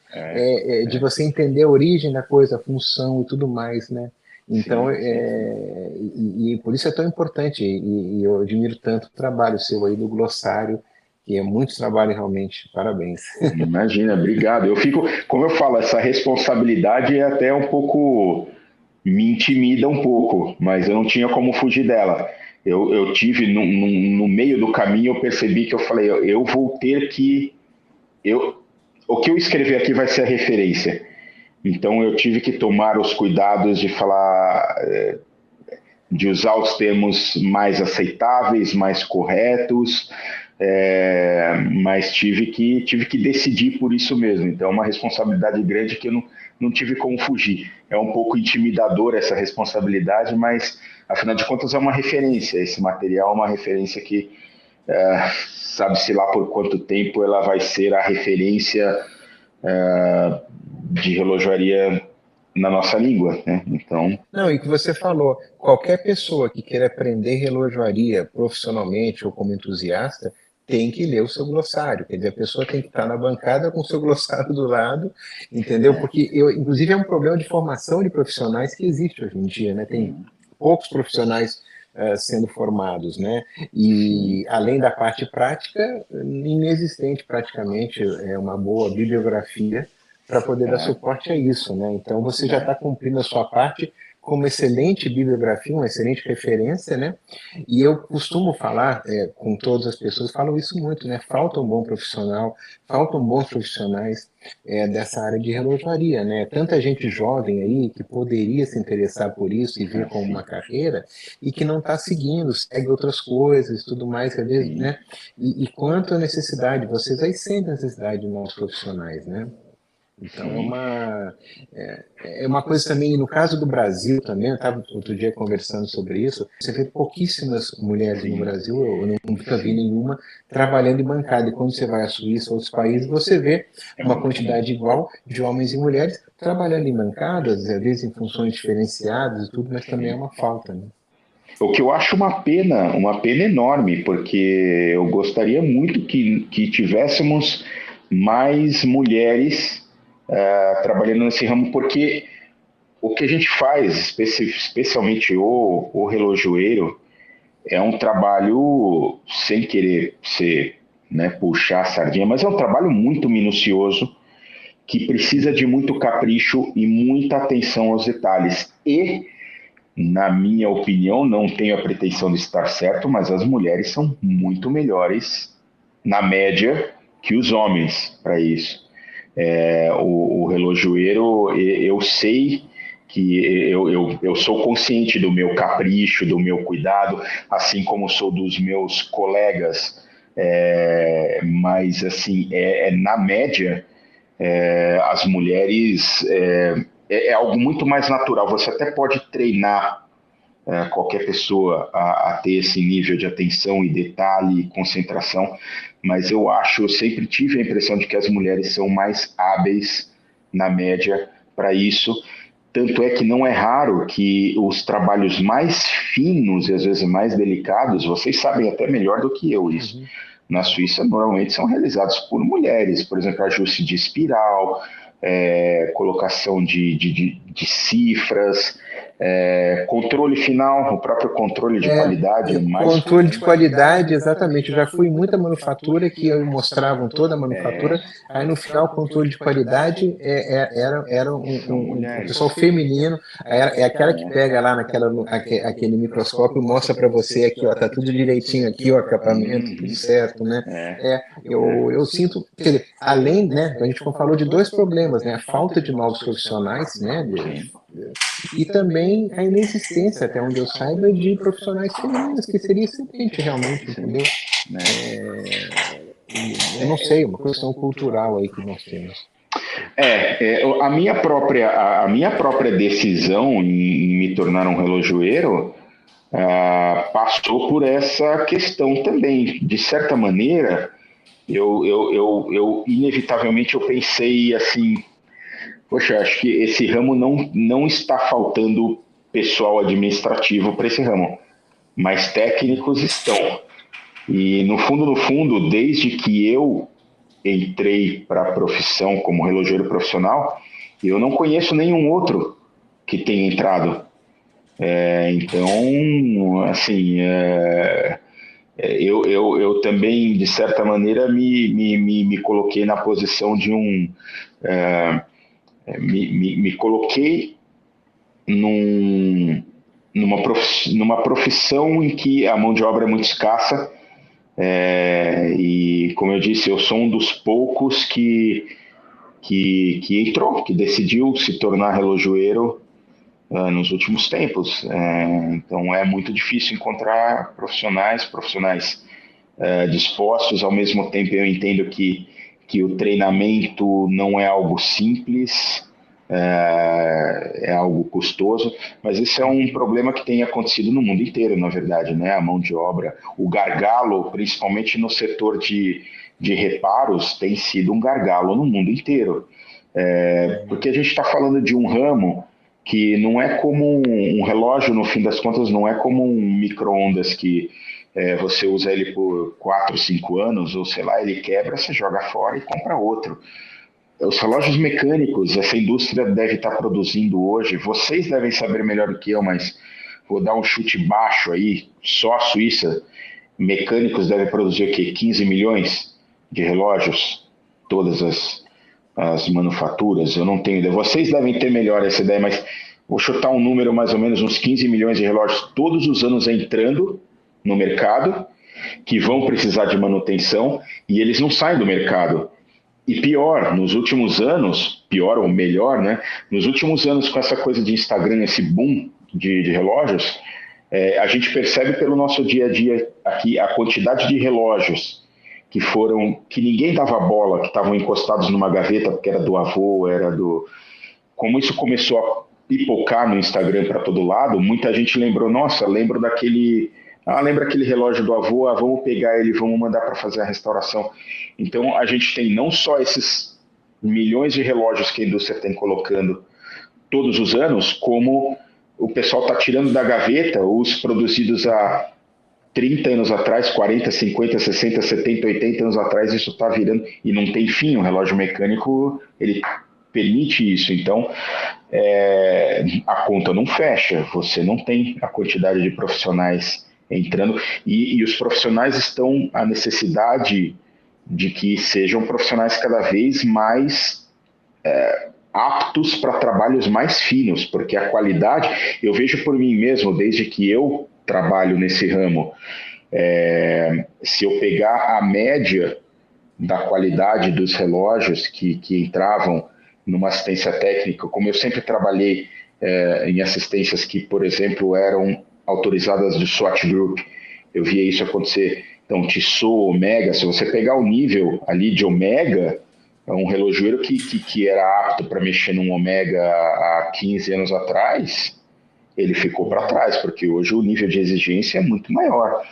de você entender a origem da coisa, a função e tudo mais, né? Então, e por isso é tão importante, e eu admiro tanto o trabalho seu aí do glossário, que é muito trabalho realmente, parabéns.
Imagina, obrigado. Eu fico, como eu falo, essa responsabilidade é até um pouco, me intimida um pouco, mas eu não tinha como fugir dela. Eu tive, no meio do caminho, eu percebi que eu falei, eu vou ter que, o que eu escrever aqui vai ser a referência. Então eu tive que tomar os cuidados de falar, de usar os termos mais aceitáveis, mais corretos, mas tive que decidir por isso mesmo. Então é uma responsabilidade grande que eu não tive como fugir. É um pouco intimidador essa responsabilidade, mas afinal de contas é uma referência. Esse material é uma referência que sabe-se lá por quanto tempo ela vai ser a referência de relojoaria na nossa língua, né? Então...
Não, e que você falou, qualquer pessoa que queira aprender relojoaria profissionalmente ou como entusiasta, tem que ler o seu glossário, quer dizer, a pessoa tem que estar na bancada com o seu glossário do lado, entendeu? Porque, inclusive, é um problema de formação de profissionais que existe hoje em dia, né? Tem poucos profissionais sendo formados, né? E além da parte prática, inexistente praticamente uma boa bibliografia para poder dar suporte a isso, né? Então você já está cumprindo a sua parte com uma excelente bibliografia, uma excelente referência, né? E eu costumo falar com todas as pessoas, falo isso muito, né? Falta um bom profissional, faltam bons profissionais dessa área de relojoaria, né? Tanta gente jovem aí que poderia se interessar por isso e ver como uma carreira e que não está seguindo, segue outras coisas, tudo mais, às vezes, né? E quanto à necessidade, vocês aí sentem a necessidade de novos profissionais, né? Então é uma coisa também, no caso do Brasil também, eu estava outro dia conversando sobre isso, você vê pouquíssimas mulheres no Brasil, eu nunca vi nenhuma, trabalhando em bancada, e quando você vai à Suíça ou outros países, você vê uma quantidade igual de homens e mulheres trabalhando em bancadas, às vezes em funções diferenciadas e tudo, mas também é uma falta, né?
O que eu acho uma pena enorme, porque eu gostaria muito que tivéssemos mais mulheres trabalhando nesse ramo, porque o que a gente faz, especialmente o relojoeiro, é um trabalho, sem querer ser, né, puxar a sardinha, mas é um trabalho muito minucioso, que precisa de muito capricho e muita atenção aos detalhes. E, na minha opinião, não tenho a pretensão de estar certo, mas as mulheres são muito melhores, na média, que os homens para isso. O relojoeiro, eu sei que eu sou consciente do meu capricho, do meu cuidado, assim como sou dos meus colegas, mas assim, na média, as mulheres é algo muito mais natural. Você até pode treinar qualquer pessoa a ter esse nível de atenção e detalhe e concentração, mas eu sempre tive a impressão de que as mulheres são mais hábeis na média para isso, tanto é que não é raro que os trabalhos mais finos e às vezes mais delicados, vocês sabem até melhor do que eu isso, na Suíça normalmente são realizados por mulheres, por exemplo, ajuste de espiral, colocação de cifras, controle final, o próprio controle de qualidade.
Controle de qualidade, exatamente. Eu já fui em muita manufatura que mostravam toda a manufatura, aí no final o controle de qualidade era um pessoal feminino, é aquela que pega lá aquele microscópio e mostra para você aqui, ó, tá tudo direitinho aqui, o acabamento, tudo certo, né? Eu sinto, quer dizer, além, né, a gente falou de dois problemas, né, a falta de novos profissionais, né, e também a inexistência, até onde eu saiba, de profissionais femininas, que seria excelente realmente, entendeu? Eu não sei, uma questão cultural aí que nós temos.
A minha própria decisão em me tornar um relojoeiro passou por essa questão também. De certa maneira, eu inevitavelmente eu pensei assim, poxa, acho que esse ramo não está faltando pessoal administrativo para esse ramo, mas técnicos estão. E no fundo, desde que eu entrei para a profissão como relojoeiro profissional, eu não conheço nenhum outro que tenha entrado. Então, assim, eu também, de certa maneira, me coloquei na posição de me coloquei numa profissão em que a mão de obra é muito escassa, e, como eu disse, eu sou um dos poucos que entrou, que decidiu se tornar relojoeiro nos últimos tempos. Então é muito difícil encontrar profissionais dispostos. Ao mesmo tempo eu entendo que o treinamento não é algo simples, é algo custoso, mas esse é um problema que tem acontecido no mundo inteiro, na verdade, né? A mão de obra, o gargalo, principalmente no setor de reparos, tem sido um gargalo no mundo inteiro, porque a gente está falando de um ramo que não é como um relógio, no fim das contas, não é como um micro-ondas que você usa ele por 4, 5 anos, ou sei lá, ele quebra, você joga fora e compra outro. Os relógios mecânicos, essa indústria deve estar produzindo hoje, vocês devem saber melhor do que eu, mas vou dar um chute baixo aí, só a Suíça, mecânicos devem produzir o quê? 15 milhões de relógios, todas as manufaturas, eu não tenho ideia. Vocês devem ter melhor essa ideia, mas vou chutar um número mais ou menos, uns 15 milhões de relógios todos os anos entrando no mercado, que vão precisar de manutenção, e eles não saem do mercado. E pior, nos últimos anos, pior ou melhor, né? Nos últimos anos, com essa coisa de Instagram, esse boom de relógios, a gente percebe pelo nosso dia a dia aqui a quantidade de relógios que ninguém dava bola, que estavam encostados numa gaveta porque era do avô, como isso começou a pipocar no Instagram para todo lado, muita gente lembrou, nossa, lembra aquele relógio do avô, vamos pegar ele, vamos mandar para fazer a restauração. Então a gente tem não só esses milhões de relógios que a indústria tem colocando todos os anos, como o pessoal está tirando da gaveta os produzidos há 30 anos atrás, 40, 50, 60, 70, 80 anos atrás, isso está virando, e não tem fim, o relógio mecânico, ele permite isso, então a conta não fecha, você não tem a quantidade de profissionais entrando, e os profissionais estão à necessidade de que sejam profissionais cada vez mais aptos para trabalhos mais finos, porque a qualidade, eu vejo por mim mesmo, desde que eu trabalho nesse ramo, se eu pegar a média da qualidade dos relógios que entravam numa assistência técnica, como eu sempre trabalhei em assistências que, por exemplo, eram autorizadas do SWAT Group, eu via isso acontecer. Então, Tissot, Omega, se você pegar o nível ali de Omega, é um relojoeiro que era apto para mexer num Omega há 15 anos atrás, ele ficou para trás, porque hoje o nível de exigência é muito maior.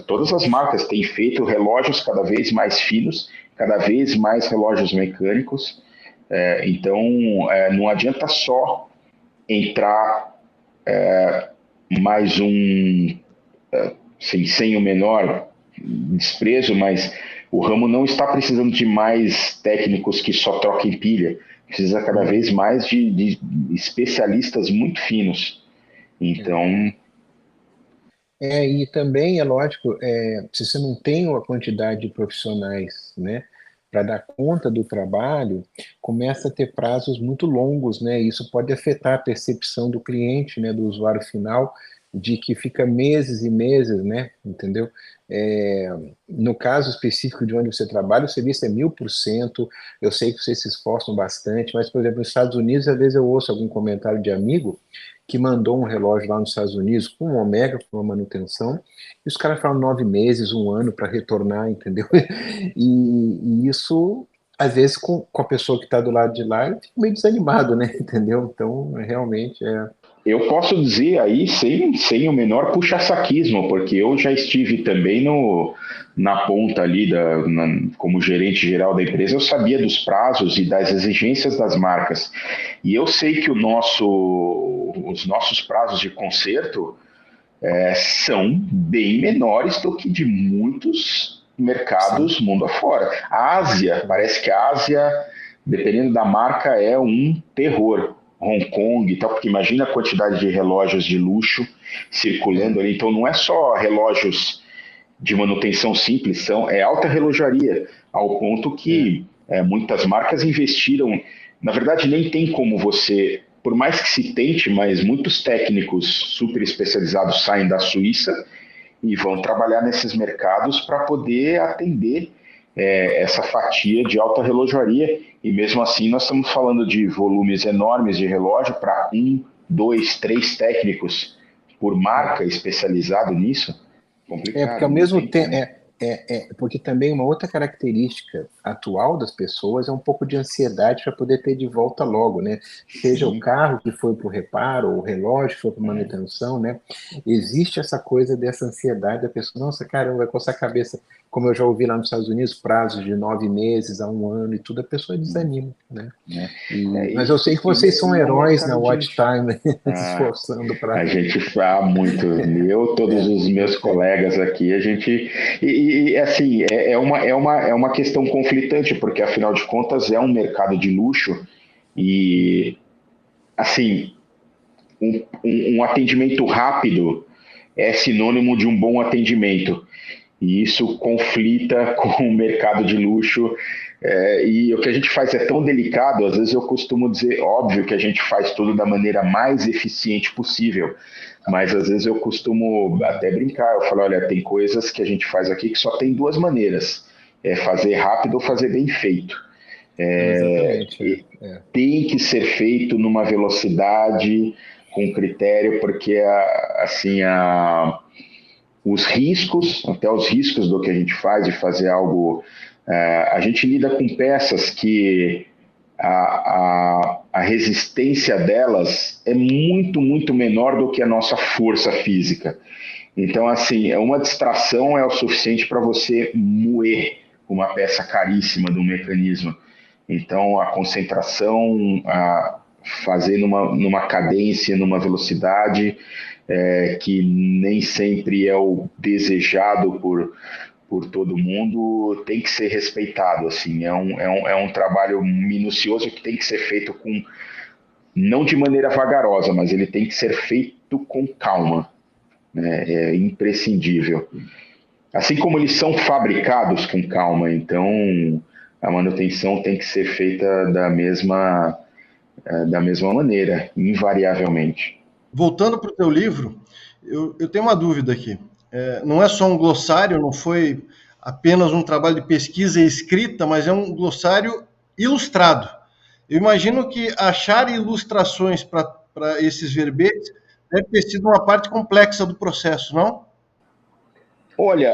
Todas as marcas têm feito relógios cada vez mais finos, cada vez mais relógios mecânicos. Então, não adianta só entrar mais um, sem o menor desprezo, mas o ramo não está precisando de mais técnicos que só troquem pilha, precisa cada vez mais de especialistas muito finos. Então...
E também, é lógico, se você não tem uma quantidade de profissionais, né, para dar conta do trabalho, começa a ter prazos muito longos, né? Isso pode afetar a percepção do cliente, né, do usuário final, de que fica meses e meses, né? Entendeu? No caso específico de onde você trabalha, o serviço é 1000%. Eu sei que vocês se esforçam bastante, mas, por exemplo, nos Estados Unidos, às vezes eu ouço algum comentário de amigo que mandou um relógio lá nos Estados Unidos com um Omega, com uma manutenção, e os caras falam 9 meses, 1 ano para retornar, entendeu? E isso, às vezes, com a pessoa que está do lado de lá, fica meio desanimado, né? Entendeu? Então, realmente
Eu posso dizer aí, sem o menor puxa-saquismo, porque eu já estive também na ponta ali, como gerente geral da empresa, eu sabia dos prazos e das exigências das marcas. E eu sei que os nossos prazos de conserto são bem menores do que de muitos mercados mundo afora. A Ásia, parece que a Ásia, dependendo da marca, é um terror. Hong Kong e tal, porque imagina a quantidade de relógios de luxo circulando ali. Então não é só relógios de manutenção simples, é alta relojaria, ao ponto que muitas marcas investiram. Na verdade, nem tem como você, por mais que se tente, mas muitos técnicos super especializados saem da Suíça e vão trabalhar nesses mercados para poder atender essa fatia de alta relojaria, e mesmo assim nós estamos falando de volumes enormes de relógio para 1, 2, 3 técnicos por marca especializado nisso. Complicado.
Porque ao mesmo tempo, porque também uma outra característica atual das pessoas é um pouco de ansiedade para poder ter de volta logo, né? Seja o carro que foi para o reparo, ou o relógio que foi para manutenção, né? Existe essa coisa dessa ansiedade da pessoa, nossa, caramba, vai coçar a cabeça, como eu já ouvi lá nos Estados Unidos, prazos de 9 meses a 1 ano e tudo, a pessoa desanima, né? Mas eu sei que vocês são heróis na Watch Time, esforçando para...
A gente fala muito, todos os meus colegas aqui, a gente... E assim, é uma questão conflitante, porque afinal de contas é um mercado de luxo e, assim, um atendimento rápido é sinônimo de um bom atendimento. E isso conflita com o mercado de luxo. E o que a gente faz é tão delicado, às vezes eu costumo dizer, óbvio que a gente faz tudo da maneira mais eficiente possível, mas às vezes eu costumo até brincar, eu falo, olha, tem coisas que a gente faz aqui que só tem 2 maneiras, fazer rápido ou fazer bem feito. Tem que ser feito numa velocidade, com critério, porque os riscos, até os riscos do que a gente faz de fazer algo, a gente lida com peças que a resistência delas é muito, muito menor do que a nossa força física. Então, assim, uma distração é o suficiente para você moer uma peça caríssima do mecanismo. Então, a concentração, fazer numa cadência, numa velocidade que nem sempre é o desejado por todo mundo, tem que ser respeitado. Assim, é um trabalho minucioso que tem que ser feito não de maneira vagarosa, mas ele tem que ser feito com calma. Né? É imprescindível. Assim como eles são fabricados com calma, então a manutenção tem que ser feita da mesma maneira, invariavelmente.
Voltando para o teu livro, eu tenho uma dúvida aqui. Não é só um glossário, não foi apenas um trabalho de pesquisa e escrita, mas é um glossário ilustrado. Eu imagino que achar ilustrações para esses verbetes deve ter sido uma parte complexa do processo, não?
Olha,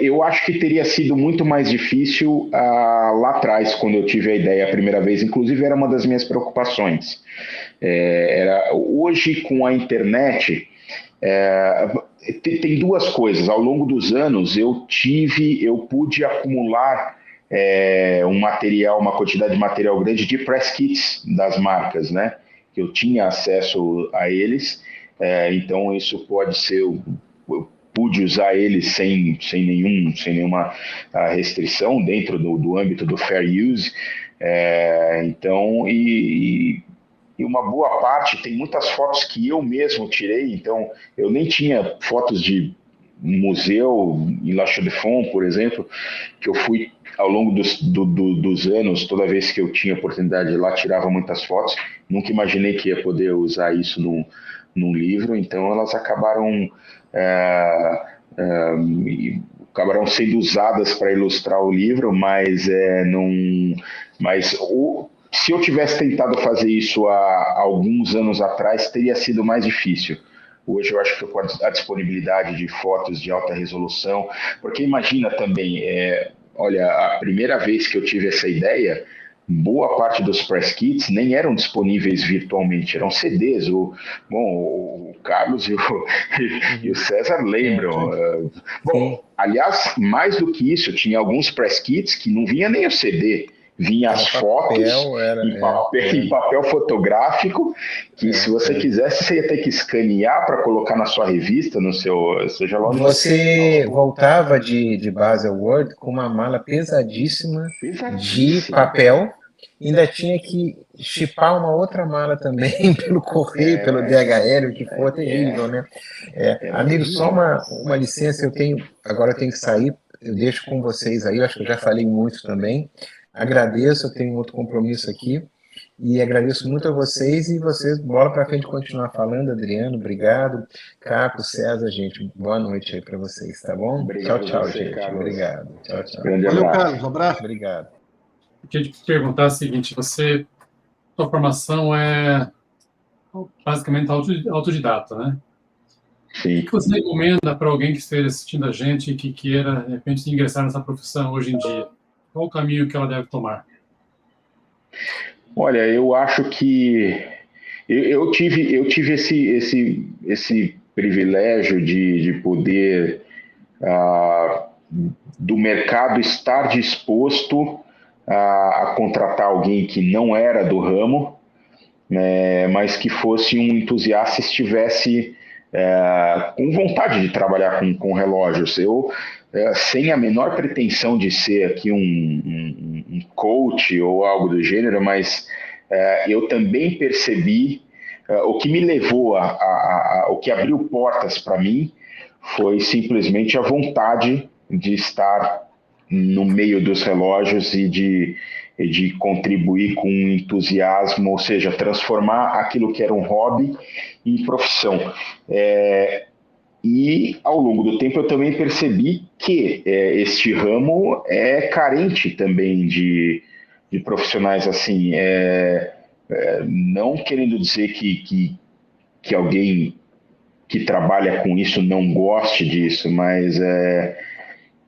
eu acho que teria sido muito mais difícil lá atrás, quando eu tive a ideia a primeira vez. Inclusive, era uma das minhas preocupações. Hoje, com a internet, tem duas coisas. Ao longo dos anos, eu pude acumular uma quantidade de material grande de press kits das marcas, né? Que eu tinha acesso a eles. Então, isso pode ser... Eu pude usar eles sem nenhuma restrição dentro do âmbito do fair use. Então, e uma boa parte, tem muitas fotos que eu mesmo tirei, então eu nem tinha fotos de museu em La Chaux-de-Fonds, por exemplo, que eu fui ao longo dos anos, toda vez que eu tinha oportunidade de ir lá, tirava muitas fotos, nunca imaginei que ia poder usar isso num livro, então elas acabaram sendo usadas para ilustrar o livro, mas se eu tivesse tentado fazer isso há alguns anos atrás, teria sido mais difícil. Hoje eu acho que a disponibilidade de fotos de alta resolução, porque imagina também, olha, a primeira vez que eu tive essa ideia, boa parte dos press kits nem eram disponíveis virtualmente, eram CDs. O Carlos e o César lembram. Aliás, mais do que isso, tinha alguns press kits que não vinha nem o CD, vinha as fotos em papel fotográfico, que se você quisesse, você ia ter que escanear para colocar na sua revista, no seu... Seja lá
você voltava de Basel World com uma mala pesadíssima de papel, ainda tinha que chipar uma outra mala também pelo correio, pelo DHL, o que for, terrível, né? Amigo, só uma licença, agora eu tenho que sair, eu deixo com vocês aí, eu acho que eu já falei muito também. Agradeço, eu tenho outro compromisso aqui, e agradeço muito a vocês, e vocês, bola para frente, continuar falando. Adriano, obrigado. Caco, César, gente, boa noite aí para vocês, tá bom?
Obrigado,
tchau,
você,
gente.
Carlos.
Obrigado. Tchau.
Valeu, Carlos. Um abraço.
Obrigado.
Eu queria te perguntar o seguinte, sua formação é basicamente autodidata, né?
Sim.
O que você recomenda para alguém que esteja assistindo a gente e que queira, de repente, ingressar nessa profissão hoje em dia? Qual o caminho que ela deve tomar?
Olha, eu acho que eu tive esse privilégio de poder do mercado estar disposto a contratar alguém que não era do ramo, né, mas que fosse um entusiasta e estivesse com vontade de trabalhar com relógios. Eu, sem a menor pretensão de ser aqui um coach ou algo do gênero, mas eu também percebi o que me levou o que abriu portas para mim foi simplesmente a vontade de estar no meio dos relógios e de contribuir com entusiasmo, ou seja, transformar aquilo que era um hobby em profissão. E, ao longo do tempo, eu também percebi que este ramo é carente também de profissionais assim. Não querendo dizer que alguém que trabalha com isso não goste disso, mas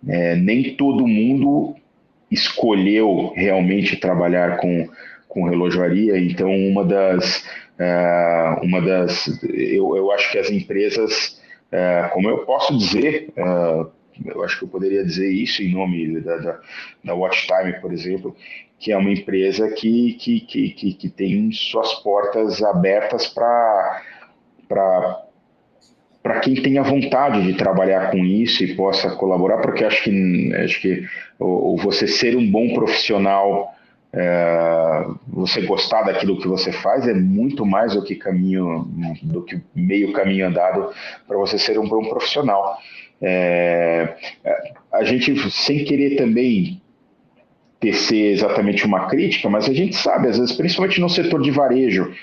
nem todo mundo escolheu realmente trabalhar com relojoaria. Então, eu acho que as empresas, como eu posso dizer, eu acho que eu poderia dizer isso em nome da Watchtime, por exemplo, que é uma empresa que tem suas portas abertas para quem tenha vontade de trabalhar com isso e possa colaborar, porque acho que você ser um bom profissional, você gostar daquilo que você faz, é muito mais do que meio caminho andado para você ser um bom profissional. A gente, sem querer também tecer exatamente uma crítica, mas a gente sabe, às vezes, principalmente no setor de varejo,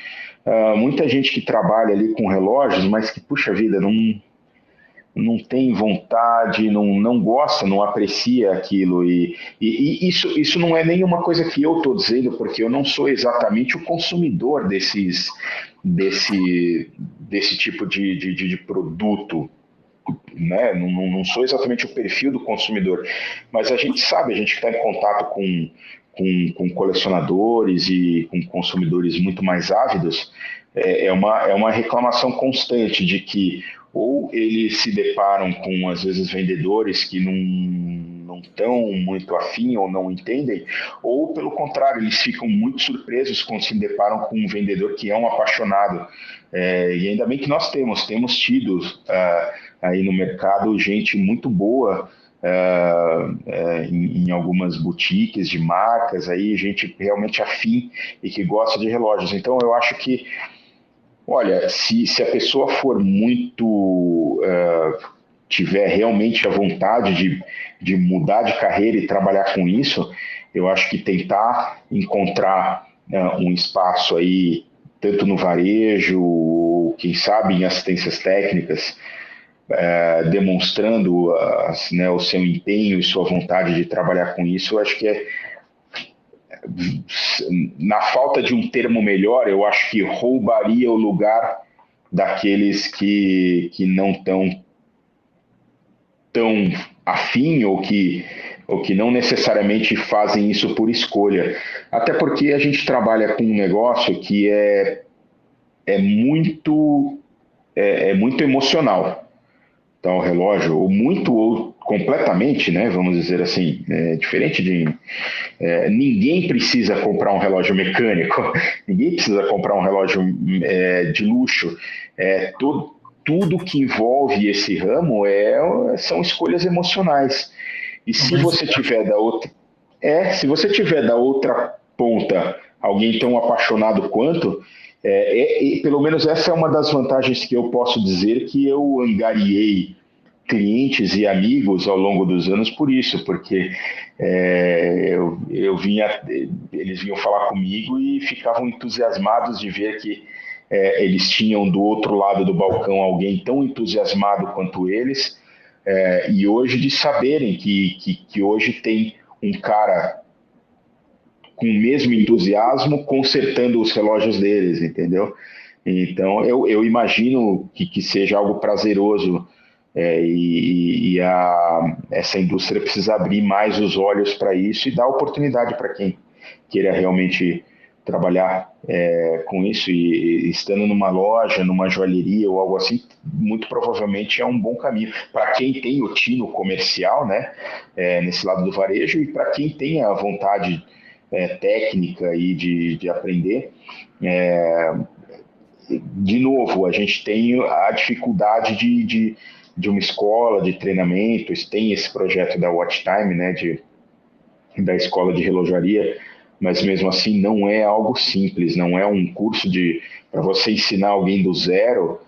muita gente que trabalha ali com relógios, mas que, puxa vida, não tem vontade, não gosta, não aprecia aquilo. E isso não é nenhuma coisa que eu estou dizendo, porque eu não sou exatamente o consumidor desse tipo de produto, né? Não sou exatamente o perfil do consumidor, mas a gente sabe, a gente está em contato com colecionadores e com consumidores muito mais ávidos, é uma reclamação constante de que ou eles se deparam com, às vezes, vendedores que não estão muito afim ou não entendem, ou, pelo contrário, eles ficam muito surpresos quando se deparam com um vendedor que é um apaixonado. E ainda bem que nós temos tido aí no mercado gente muito boa, em algumas boutiques de marcas, aí gente realmente afim e que gosta de relógios. Então, eu acho que, olha, se a pessoa for muito, tiver realmente a vontade de mudar de carreira e trabalhar com isso, eu acho que tentar encontrar um espaço aí, tanto no varejo, ou quem sabe em assistências técnicas, demonstrando o seu empenho e sua vontade de trabalhar com isso, eu acho que na falta de um termo melhor, eu acho que roubaria o lugar daqueles que não estão tão afim ou que não necessariamente fazem isso por escolha. Até porque a gente trabalha com um negócio que é muito emocional. Então, o relógio, ou muito ou completamente, né, vamos dizer assim, diferente de... ninguém precisa comprar um relógio mecânico, ninguém precisa comprar um relógio de luxo. Tudo que envolve esse ramo são escolhas emocionais. E se você tiver da outra ponta alguém tão apaixonado quanto, pelo menos essa é uma das vantagens que eu posso dizer que eu angariei clientes e amigos ao longo dos anos por isso, porque eles vinham falar comigo e ficavam entusiasmados de ver que eles tinham do outro lado do balcão alguém tão entusiasmado quanto eles, e hoje de saberem que hoje tem um cara com o mesmo entusiasmo consertando os relógios deles, entendeu? Então, eu imagino que seja algo prazeroso, essa indústria precisa abrir mais os olhos para isso e dar oportunidade para quem queira realmente trabalhar com isso, e estando numa loja, numa joalheria ou algo assim, muito provavelmente é um bom caminho para quem tem o tino comercial, né, nesse lado do varejo, e para quem tem a vontade técnica e de aprender. De novo, a gente tem a dificuldade de uma escola de treinamento, tem esse projeto da Watch Time, né, da escola de relojaria, mas mesmo assim não é algo simples, não é um curso para você ensinar alguém do zero,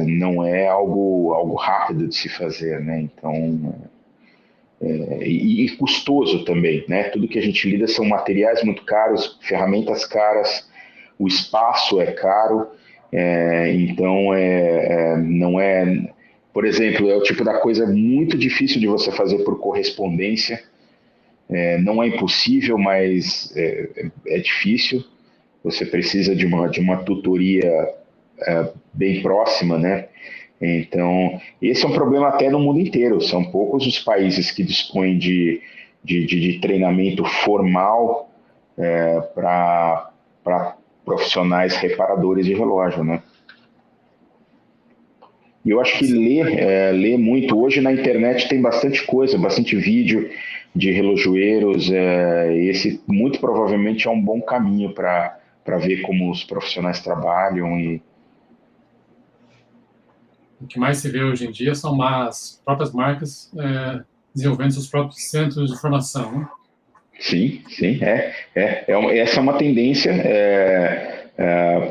não é algo rápido de se fazer, né? Então, e custoso também, né? Tudo que a gente lida são materiais muito caros, ferramentas caras, o espaço é caro, então não é... Por exemplo, é o tipo da coisa muito difícil de você fazer por correspondência. Não é impossível, mas é difícil. Você precisa de uma tutoria bem próxima, né? Então, esse é um problema até no mundo inteiro. São poucos os países que dispõem de treinamento formal para profissionais reparadores de relógio, né? E eu acho que ler muito. Hoje na internet tem bastante coisa, bastante vídeo de relojoeiros. Esse muito provavelmente é um bom caminho para ver como os profissionais trabalham.
O que mais se vê hoje em dia são as próprias marcas desenvolvendo seus próprios centros de formação, né?
Sim. Essa é uma tendência,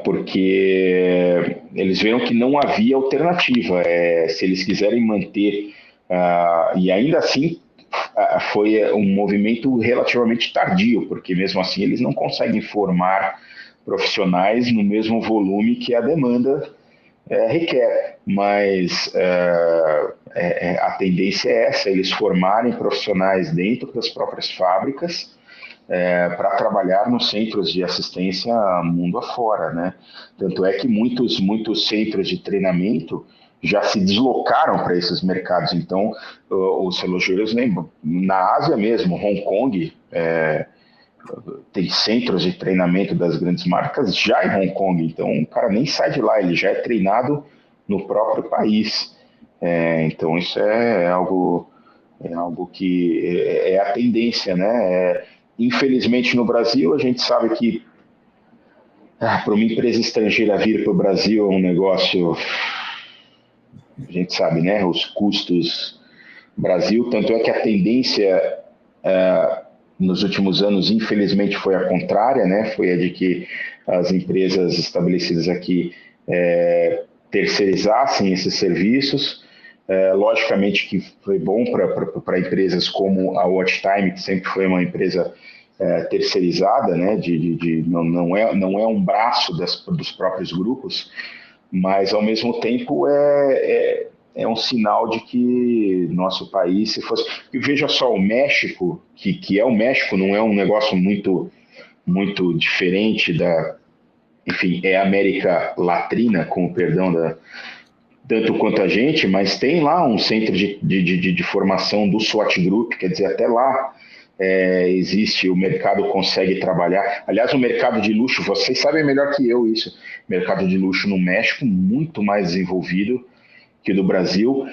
porque eles viram que não havia alternativa. Se eles quiserem manter, e ainda assim foi um movimento relativamente tardio, porque mesmo assim eles não conseguem formar profissionais no mesmo volume que a demanda requer, mas a tendência é essa, eles formarem profissionais dentro das próprias fábricas para trabalhar nos centros de assistência mundo afora, né? Tanto é que muitos centros de treinamento já se deslocaram para esses mercados. Então, os relojoeiros, lembram, na Ásia mesmo, Hong Kong, tem centros de treinamento das grandes marcas já em Hong Kong, então o cara nem sai de lá, ele já é treinado no próprio país. Então isso é algo que é a tendência, né? Infelizmente no Brasil a gente sabe que para uma empresa estrangeira vir para o Brasil é um negócio, a gente sabe, né? Os custos Brasil, tanto é que a tendência nos últimos anos, infelizmente, foi a contrária, né? Foi a de que as empresas estabelecidas aqui terceirizassem esses serviços. Logicamente que foi bom para empresas como a Watchtime, que sempre foi uma empresa terceirizada, né? Não é um braço dos próprios grupos, mas ao mesmo tempo é um sinal de que nosso país, se fosse... E veja só, o México, que é o México, não é um negócio muito, muito diferente enfim, é América Latina, com o perdão tanto quanto a gente, mas tem lá um centro de formação do SWAT Group, quer dizer, até lá existe, o mercado consegue trabalhar. Aliás, o mercado de luxo, vocês sabem melhor que eu isso, mercado de luxo no México, muito mais desenvolvido que o do Brasil,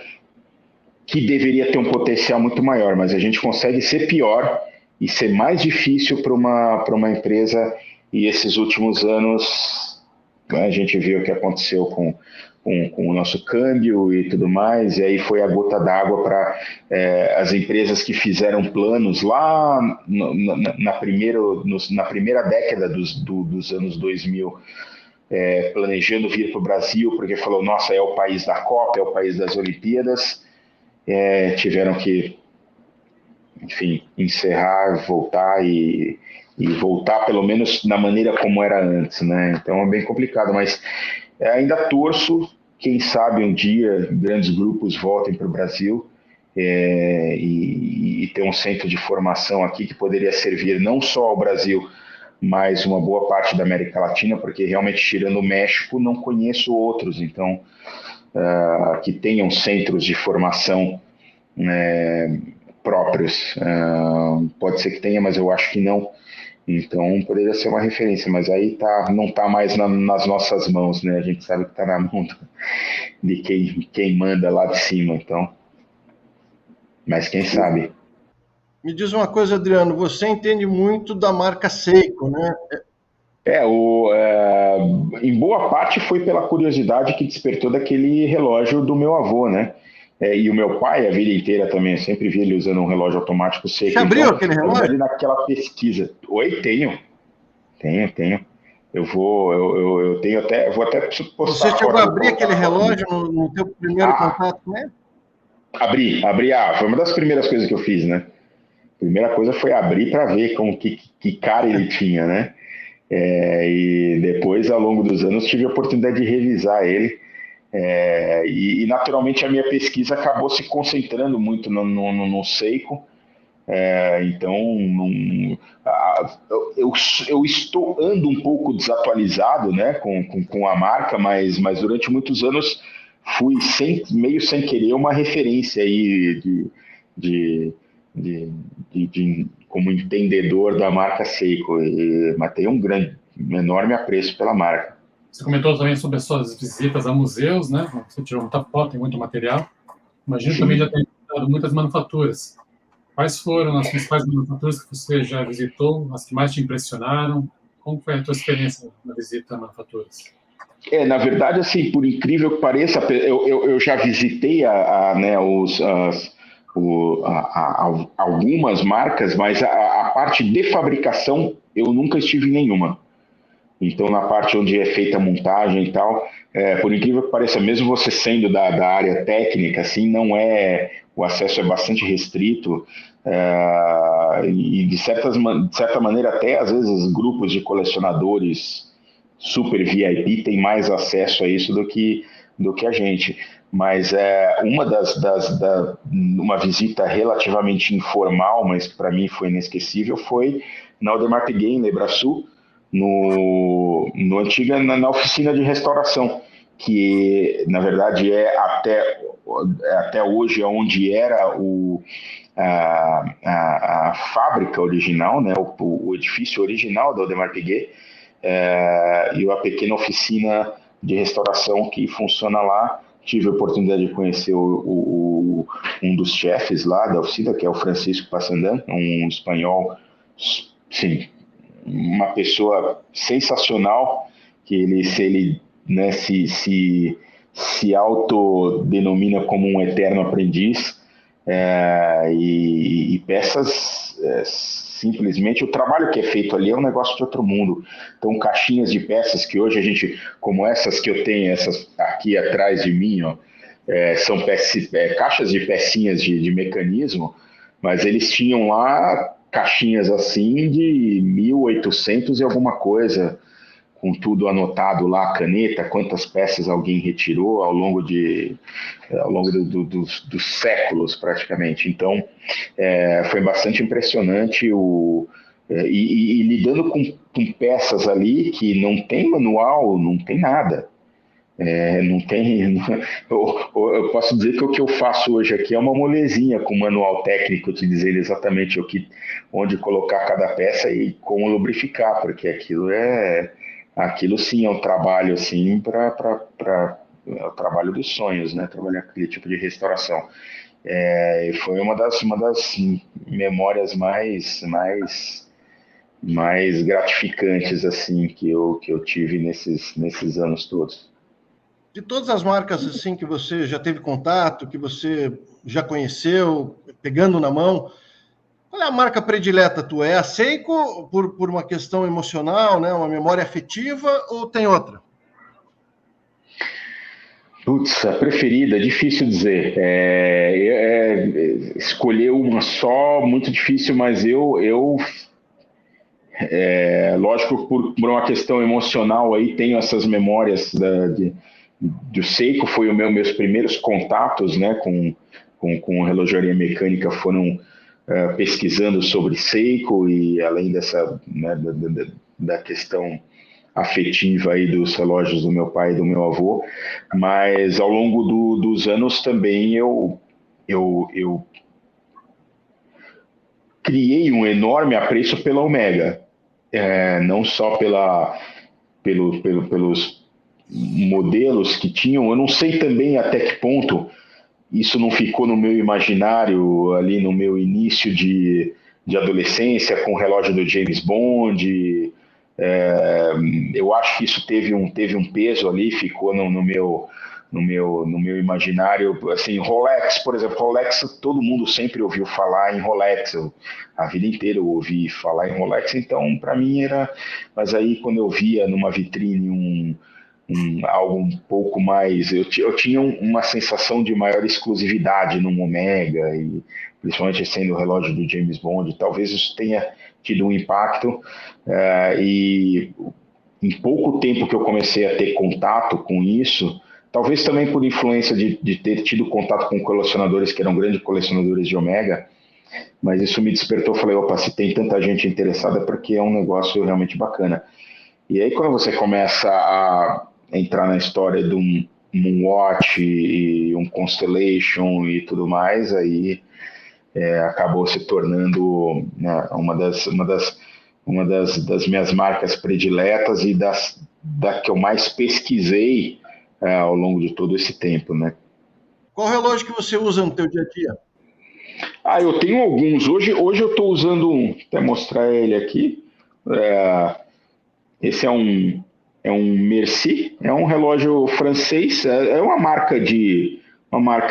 que deveria ter um potencial muito maior, mas a gente consegue ser pior e ser mais difícil para uma empresa, e esses últimos anos, né, a gente viu o que aconteceu com o nosso câmbio e tudo mais, e aí foi a gota d'água para as empresas que fizeram planos lá na primeira década dos anos 2000, planejando vir para o Brasil, porque falou, nossa, é o país da Copa, é o país das Olimpíadas, tiveram que, enfim, encerrar, voltar e voltar pelo menos na maneira como era antes, né? Então é bem complicado, mas ainda torço, quem sabe um dia grandes grupos voltem para o Brasil e ter um centro de formação aqui que poderia servir não só ao Brasil, mas uma boa parte da América Latina, porque realmente, tirando o México, não conheço outros, então, que tenham centros de formação próprios. Pode ser que tenha, mas eu acho que não. Então, poderia ser uma referência, mas aí não está mais nas nossas mãos, né? A gente sabe que está na mão de quem manda lá de cima, então. Mas quem sabe?
Me diz uma coisa, Adriano, você entende muito da marca Seiko, né?
Em boa parte foi pela curiosidade que despertou daquele relógio do meu avô, né? E o meu pai, a vida inteira também, eu sempre vi ele usando um relógio automático Seiko.
Você abriu aquele relógio?
Na verdade, naquela pesquisa. Oi, tenho. Eu tenho até, vou até postar.
Você chegou a abrir aquele relógio no teu primeiro contato com ele?
Abri. Foi uma das primeiras coisas que eu fiz, né? A primeira coisa foi abrir para ver que cara ele tinha, né? E depois, ao longo dos anos, tive a oportunidade de revisar ele. E naturalmente a minha pesquisa acabou se concentrando muito no Seiko. Então eu estou ando um pouco desatualizado, né, com a marca, mas durante muitos anos fui meio sem querer uma referência aí como entendedor da marca Seiko, mas tenho um enorme apreço pela marca.
Você comentou também sobre as suas visitas a museus, né? Você tirou muita foto, tem muito material. Imagino que também já tem visitado muitas manufaturas. Quais foram as principais manufaturas que você já visitou, as que mais te impressionaram? Como foi a tua experiência na visita a manufaturas?
Na verdade, assim, por incrível que pareça, eu já visitei algumas marcas, mas a parte de fabricação eu nunca estive em nenhuma. Então, na parte onde é feita a montagem e tal, por incrível que pareça, mesmo você sendo da área técnica, assim, o acesso é bastante restrito, e de certa maneira até, às vezes, grupos de colecionadores super VIP têm mais acesso a isso do que a gente. Mas uma visita relativamente informal, mas para mim foi inesquecível, foi na Audemars Piguet, em Le Brassus, na oficina de restauração, que na verdade até hoje onde era a fábrica original, né, o edifício original da Audemars Piguet, e a pequena oficina de restauração que funciona lá. Tive a oportunidade de conhecer um dos chefes lá da oficina, que é o Francisco Passandan, um espanhol, sim, uma pessoa sensacional, que ele né, se autodenomina como um eterno aprendiz, e peças, simplesmente, o trabalho que é feito ali é um negócio de outro mundo. Então, caixinhas de peças que hoje a gente, como essas que eu tenho, essas aqui atrás de mim, ó, são caixas de pecinhas de mecanismo, mas eles tinham lá caixinhas assim de 1800 e alguma coisa, com tudo anotado lá, caneta, quantas peças alguém retirou ao longo dos séculos, praticamente. Então, foi bastante impressionante e lidando com peças ali que não tem manual, não tem nada. Não tem. Eu posso dizer que o que eu faço hoje aqui é uma molezinha com manual técnico, te dizer exatamente onde colocar cada peça e como lubrificar, porque aquilo sim é um trabalho assim é o trabalho dos sonhos, né? Trabalhar aquele tipo de restauração. Foi uma das memórias mais gratificantes assim que eu tive nesses anos todos.
De todas as marcas assim que você já teve contato, que você já conheceu, pegando na mão, qual é a marca predileta tua? É a Seiko por uma questão emocional, né, uma memória afetiva, ou tem outra?
Putz, a preferida, difícil dizer. Escolher uma só, muito difícil, mas lógico, por uma questão emocional aí, tenho essas memórias do Seiko. Foi meus primeiros contatos, né, com relojaria mecânica, foram pesquisando sobre Seiko, e além dessa, né, da questão afetiva aí dos relógios do meu pai e do meu avô, mas ao longo dos anos também eu criei um enorme apreço pela Omega, não só pelos modelos que tinham. Eu não sei também até que ponto isso não ficou no meu imaginário ali no meu início de adolescência, com o relógio do James Bond. Eu acho que isso teve um peso ali, ficou no meu imaginário. Assim, Rolex, por exemplo, Rolex, todo mundo sempre ouviu falar em Rolex, a vida inteira eu ouvi falar em Rolex, então para mim era. Mas aí quando eu via numa vitrine algo um pouco mais, eu tinha uma sensação de maior exclusividade no Omega, e principalmente sendo o relógio do James Bond, talvez isso tenha tido um impacto, e em pouco tempo que eu comecei a ter contato com isso, talvez também por influência de ter tido contato com colecionadores que eram grandes colecionadores de Omega, mas isso me despertou. Falei, opa, se tem tanta gente interessada, porque é um negócio realmente bacana. E aí quando você começa a entrar na história de um Watch e um Constellation e tudo mais, aí acabou se tornando, né, uma das minhas marcas prediletas e da que eu mais pesquisei ao longo de todo esse tempo, né?
Qual relógio que você usa no teu dia a dia?
Eu tenho alguns. Hoje eu estou usando até mostrar ele aqui. Esse é um Merci, é um relógio francês, é uma marca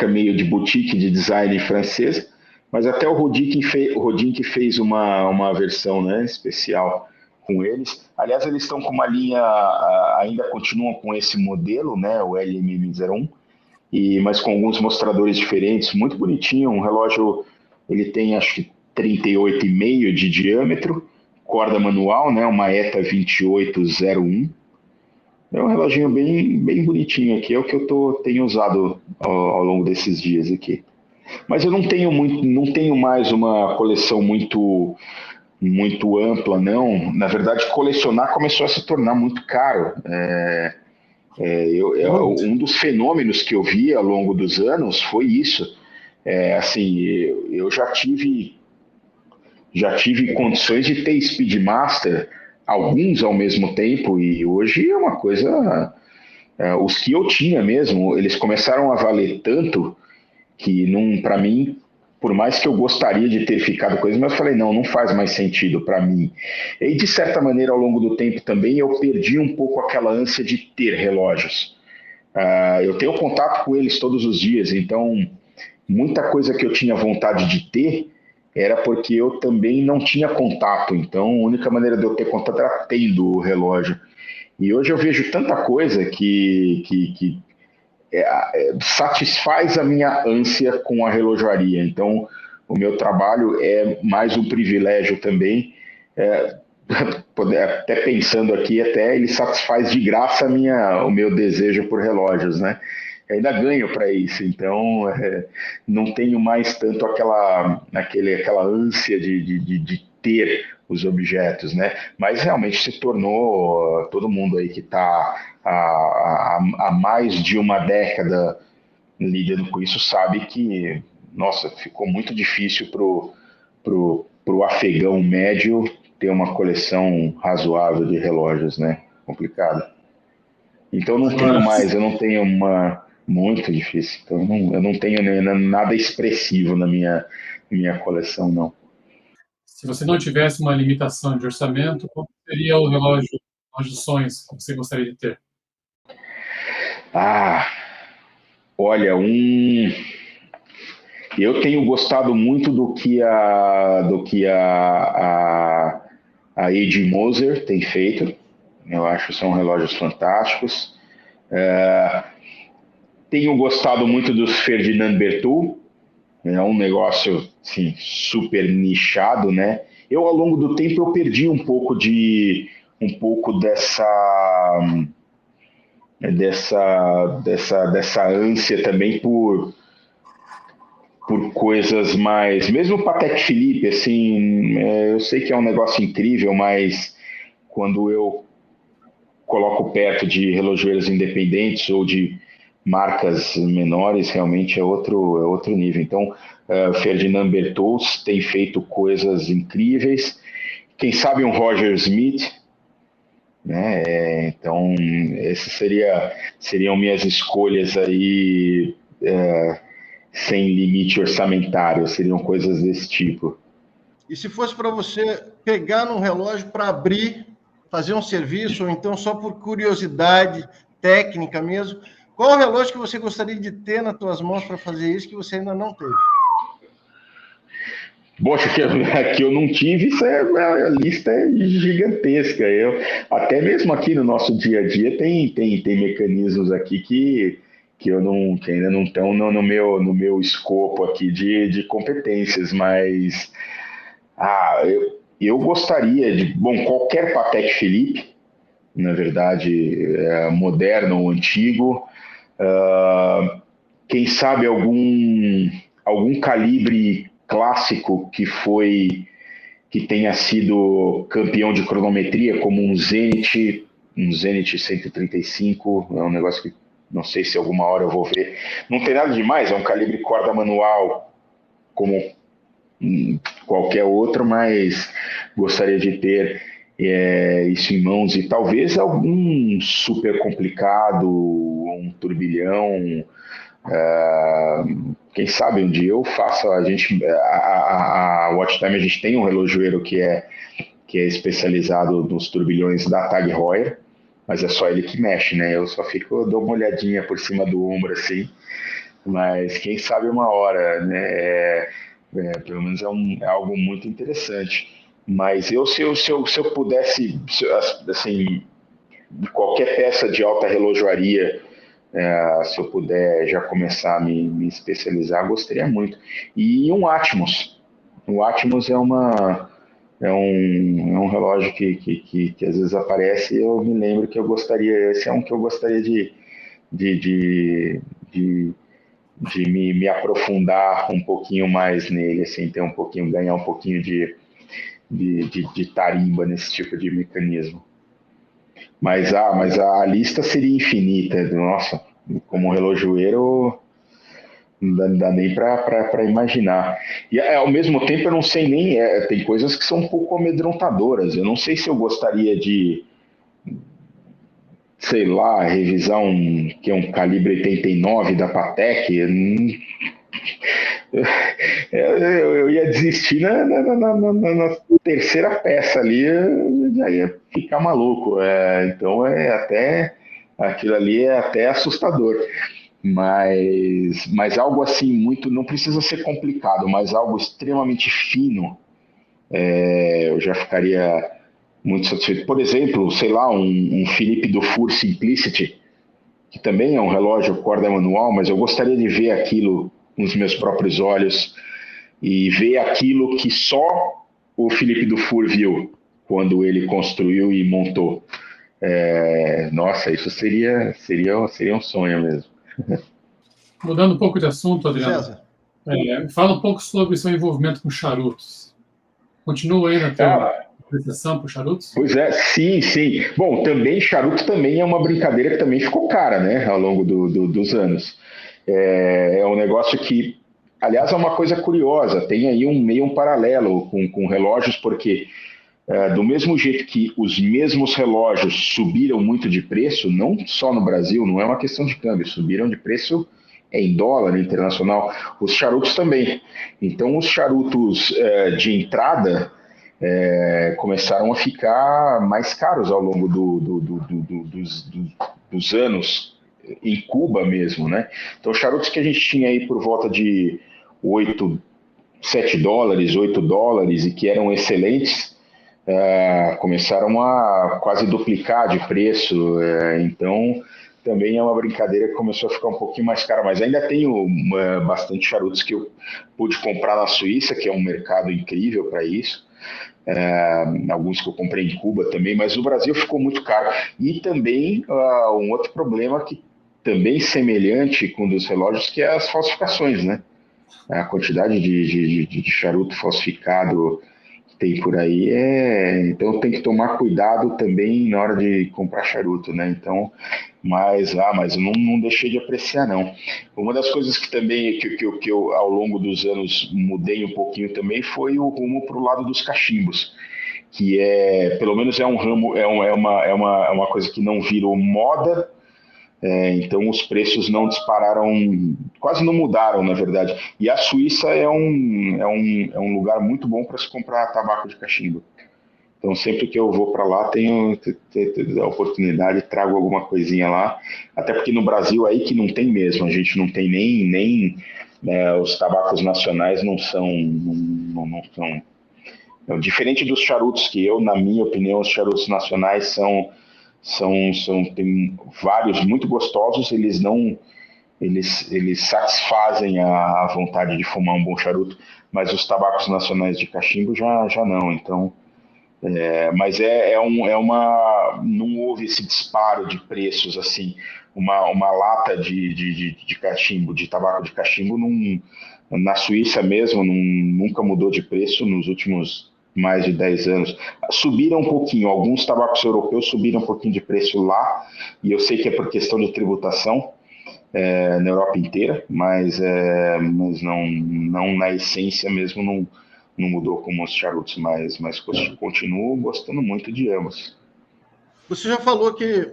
meio de boutique de design francesa, mas até o Rodin fez uma versão, né, especial com eles. Aliás, eles estão com uma linha, ainda continuam com esse modelo, né, o LMM01, mas com alguns mostradores diferentes, muito bonitinho. Um relógio, ele tem acho que 38,5 de diâmetro, corda manual, né, uma ETA 2801. É um reloginho bem, bem bonitinho aqui, é o que eu tenho usado ao longo desses dias aqui. Mas eu não tenho mais uma coleção muito ampla, não. Na verdade, colecionar começou a se tornar muito caro. Um dos fenômenos que eu vi ao longo dos anos foi isso. Assim, eu já tive condições de ter Speedmaster, alguns ao mesmo tempo, e hoje é uma coisa. Os que eu tinha mesmo, eles começaram a valer tanto que, para mim, por mais que eu gostaria de ter ficado com eles, mas eu falei, não faz mais sentido para mim. E, de certa maneira, ao longo do tempo também, eu perdi um pouco aquela ânsia de ter relógios. Eu tenho contato com eles todos os dias, então muita coisa que eu tinha vontade de ter era porque eu também não tinha contato. Então, a única maneira de eu ter contato era tendo o relógio. E hoje eu vejo tanta coisa que satisfaz a minha ânsia com a relojoaria. Então, o meu trabalho é mais um privilégio também. Até pensando aqui, até ele satisfaz de graça o meu desejo por relógios, né? Eu ainda ganho para isso, então não tenho mais tanto aquela ânsia de ter os objetos, né? Mas realmente se tornou, todo mundo aí que está há mais de uma década lidando com isso sabe que, nossa, ficou muito difícil pro afegão médio ter uma coleção razoável de relógios, né? Complicado. Então eu não tenho uma muito difícil. Então eu não tenho nada expressivo na minha coleção, não.
Se você não tivesse uma limitação de orçamento, qual seria o relógio dos sonhos que você gostaria de ter?
Olha, eu tenho gostado muito do que a A.J. Moser tem feito. Eu acho que são relógios fantásticos. Tenho gostado muito dos Ferdinand Berthoud. É um negócio assim, super nichado, né? Eu, ao longo do tempo, eu perdi um pouco dessa ânsia também por coisas mais... Mesmo o Patek Philippe, assim, eu sei que é um negócio incrível, mas quando eu coloco perto de relojoeiros independentes ou de marcas menores, realmente é outro nível. Então, Ferdinand Bertholdt tem feito coisas incríveis. Quem sabe um Roger Smith, né? Então, essas seriam minhas escolhas aí, sem limite orçamentário, seriam coisas desse tipo.
E se fosse para você pegar num relógio para abrir, fazer um serviço, ou então só por curiosidade técnica mesmo, qual o relógio que você gostaria de ter nas suas mãos para fazer isso que você ainda não teve?
Poxa, que eu não tive, a lista é gigantesca. Até mesmo aqui no nosso dia a dia tem mecanismos aqui que ainda não estão no meu escopo aqui de competências, mas eu gostaria de, qualquer Patek Philippe, na verdade, moderno ou antigo, quem sabe algum calibre clássico que tenha sido campeão de cronometria, como um Zenith 135, é um negócio que não sei se alguma hora eu vou ver. Não tem nada demais, é um calibre corda manual, como qualquer outro, mas gostaria de ter isso em mãos, e talvez algum super complicado, um turbilhão. Quem sabe um dia eu faça. A Watchtime, a gente tem um relojoeiro que é especializado nos turbilhões da Tag Heuer, mas é só ele que mexe, né? Eu só dou uma olhadinha por cima do ombro assim, mas quem sabe uma hora, né? Pelo menos é algo muito interessante. Mas se eu pudesse, assim, qualquer peça de alta relojoaria, se eu puder já começar a me especializar, gostaria muito. E um Atmos. O Atmos é um relógio que às vezes aparece e eu me lembro que eu gostaria. Esse é um que eu gostaria de me aprofundar um pouquinho mais nele, assim, ganhar um pouquinho de tarimba nesse tipo de mecanismo. Mas a lista seria infinita. Nossa, como relojoeiro, Não dá nem para imaginar. E ao mesmo tempo eu não sei nem, tem coisas que são um pouco amedrontadoras. Eu não sei se eu gostaria de, sei lá, revisar um calibre 89 da Patek. Eu ia desistir na terceira peça ali, já ia ficar maluco. Então aquilo ali é até assustador. Mas algo assim muito, não precisa ser complicado, mas algo extremamente fino, eu já ficaria muito satisfeito. Por exemplo, sei lá, um Philippe Dufour Simplicity, que também é um relógio corda manual, mas eu gostaria de ver aquilo com os meus próprios olhos e ver aquilo que só o Philippe Dufour viu quando ele construiu e montou. Nossa, isso seria um sonho mesmo.
Mudando um pouco de assunto, Adriano,
César.
Fala um pouco sobre o seu envolvimento com charutos. Continua aí na tua apreciação por charutos?
Pois é, sim. Bom, também charuto também é uma brincadeira que também ficou cara, né, ao longo dos anos. É um negócio que, aliás, é uma coisa curiosa, tem aí meio um paralelo com relógios, porque do mesmo jeito que os mesmos relógios subiram muito de preço, não só no Brasil, não é uma questão de câmbio, subiram de preço em dólar internacional, os charutos também. Então, os charutos de entrada começaram a ficar mais caros ao longo dos anos, em Cuba mesmo, né? Então, charutos que a gente tinha aí por volta de 7 dólares, 8 dólares, e que eram excelentes, começaram a quase duplicar de preço, então também é uma brincadeira que começou a ficar um pouquinho mais cara, mas ainda tenho bastante charutos que eu pude comprar na Suíça, que é um mercado incrível para isso, alguns que eu comprei em Cuba também, mas no Brasil ficou muito caro. E também um outro problema que também semelhante com um dos relógios, que é as falsificações, né? A quantidade de charuto falsificado que tem por aí, então tem que tomar cuidado também na hora de comprar charuto, né? Então, mas eu não deixei de apreciar, não. Uma das coisas que também que eu ao longo dos anos mudei um pouquinho também foi o rumo para o lado dos cachimbos, que pelo menos é um ramo, é uma coisa que não virou moda. Então os preços não dispararam, quase não mudaram, na verdade. E a Suíça é um lugar muito bom para se comprar tabaco de cachimbo. Então sempre que eu vou para lá tenho a oportunidade, trago alguma coisinha lá. Até porque no Brasil aí que não tem mesmo, a gente não tem nem os tabacos nacionais não são diferente dos charutos, que na minha opinião, os charutos nacionais tem vários muito gostosos, eles satisfazem a vontade de fumar um bom charuto, mas os tabacos nacionais de cachimbo já não. Então, mas não houve esse disparo de preços assim. Uma lata de cachimbo, de tabaco de cachimbo, na Suíça mesmo, nunca mudou de preço nos últimos mais de 10 anos. Subiram um pouquinho, alguns tabacos europeus subiram um pouquinho de preço lá, e eu sei que é por questão de tributação na Europa inteira, mas não na essência mesmo, não mudou como os charutos, mas continuo gostando muito de ambos.
Você já falou que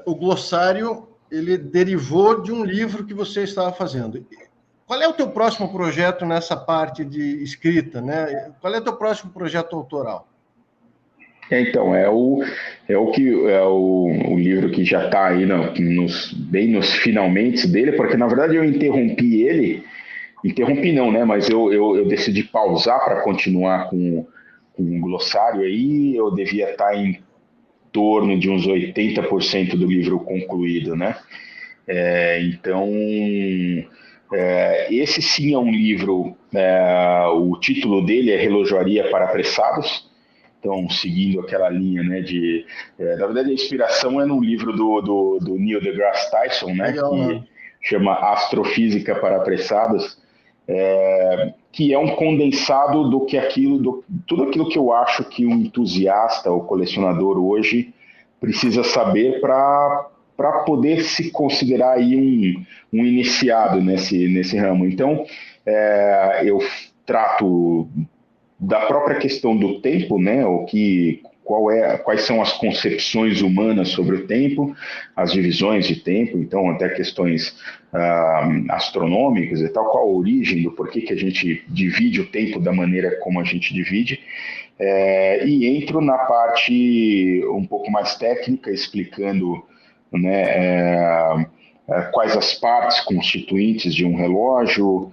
o glossário ele derivou de um livro que você estava fazendo. Qual é o teu próximo projeto nessa parte de escrita, né? Qual é o teu próximo projeto autoral?
Então, é o livro que já está aí bem nos finalmente dele, porque na verdade eu interrompi não, né? Mas eu decidi pausar para continuar com o glossário aí, eu devia estar em torno de uns 80% do livro concluído, né? Então, esse sim é um livro, o título dele é Relojoaria para Apressados, então seguindo aquela linha, né, na verdade a inspiração é no livro do Neil deGrasse Tyson, né,
legal,
que chama Astrofísica para Apressados, que é um condensado tudo aquilo que eu acho que um entusiasta ou colecionador hoje precisa saber para para poder se considerar aí um iniciado nesse ramo. Então, eu trato da própria questão do tempo, né? Quais são as concepções humanas sobre o tempo, as divisões de tempo, então até questões astronômicas e tal, qual a origem do porquê que a gente divide o tempo da maneira como a gente divide, e entro na parte um pouco mais técnica, explicando, né, quais as partes constituintes de um relógio,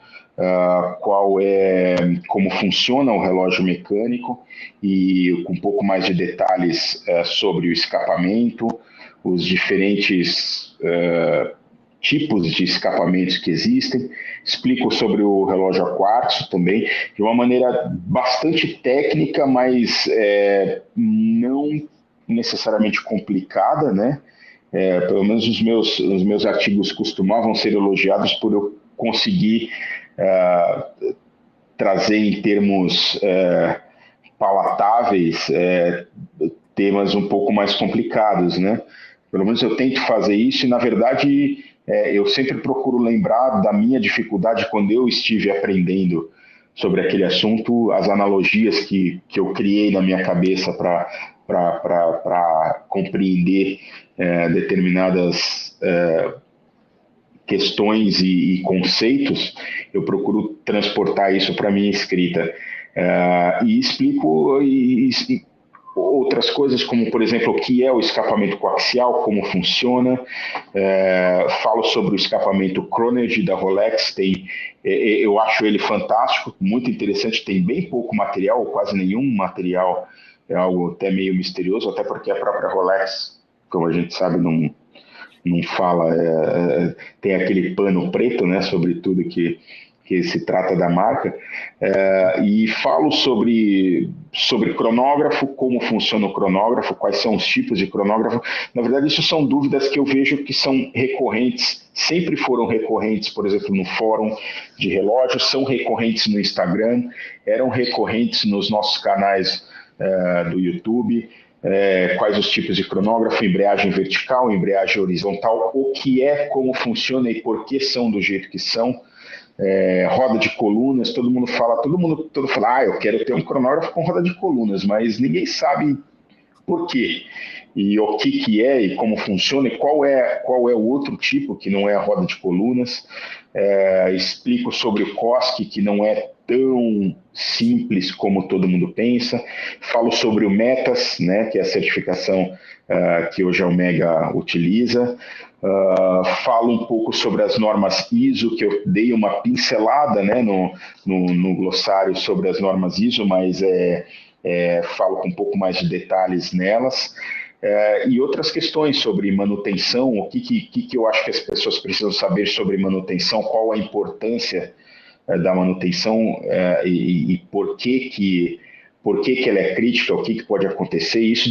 como funciona o relógio mecânico e com um pouco mais de detalhes sobre o escapamento, os diferentes tipos de escapamentos que existem. Explico sobre o relógio a quartzo também, de uma maneira bastante técnica, mas não necessariamente complicada, né? Pelo menos os meus artigos costumavam ser elogiados por eu conseguir trazer em termos palatáveis temas um pouco mais complicados, né? Pelo menos eu tento fazer isso e, na verdade, eu sempre procuro lembrar da minha dificuldade quando eu estive aprendendo sobre aquele assunto, as analogias que eu criei na minha cabeça para compreender determinadas questões e conceitos. Eu procuro transportar isso para a minha escrita. E explico outras coisas, como, por exemplo, o que é o escapamento coaxial, como funciona. Falo sobre o escapamento Chronergy da Rolex. Eu acho ele fantástico, muito interessante, tem bem pouco material, ou quase nenhum material, é algo até meio misterioso, até porque a própria Rolex, como a gente sabe, não fala, tem aquele pano preto, né, sobre tudo que se trata da marca, e falo sobre cronógrafo, como funciona o cronógrafo, quais são os tipos de cronógrafo. Na verdade, isso são dúvidas que eu vejo que são recorrentes, sempre foram recorrentes, por exemplo, no fórum de relógios, são recorrentes no Instagram, eram recorrentes nos nossos canais do YouTube. Quais os tipos de cronógrafo, embreagem vertical, embreagem horizontal, o que como funciona e por que são do jeito que são. Roda de colunas, todo mundo fala, eu quero ter um cronógrafo com roda de colunas, mas ninguém sabe por quê, e o que é e como funciona, e qual é o outro tipo que não é a roda de colunas. Explico sobre o COSC, que não é tão simples como todo mundo pensa. Falo sobre o METAS, né, que é a certificação que hoje a Omega utiliza. Falo um pouco sobre as normas ISO, que eu dei uma pincelada, né, no glossário sobre as normas ISO, mas falo com um pouco mais de detalhes nelas. E outras questões sobre manutenção, o que eu acho que as pessoas precisam saber sobre manutenção, qual a importância da manutenção e por que ela é crítica, o que pode acontecer. Isso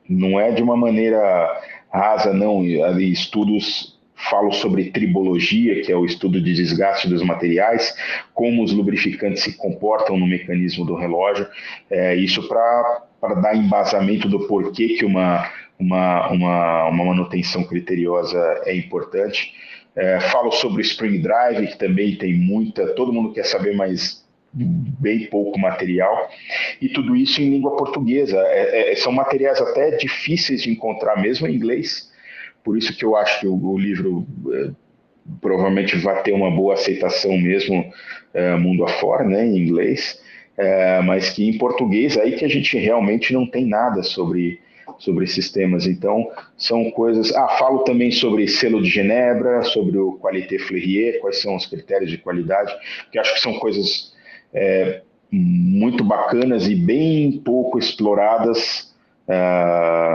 não é de uma maneira rasa, não. Estudos falam sobre tribologia, que é o estudo de desgaste dos materiais, como os lubrificantes se comportam no mecanismo do relógio, isso para dar embasamento do porquê que uma manutenção criteriosa é importante. Falo sobre o Spring Drive, que também tem todo mundo quer saber, mas bem pouco material, e tudo isso em língua portuguesa. São materiais até difíceis de encontrar, mesmo em inglês, por isso que eu acho que o livro provavelmente vai ter uma boa aceitação mesmo mundo afora, né, em inglês, mas que em português aí que a gente realmente não tem nada sobre esses temas. Então, são coisas... falo também sobre selo de Genebra, sobre o Qualité Fleurier, quais são os critérios de qualidade, que acho que são coisas muito bacanas e bem pouco exploradas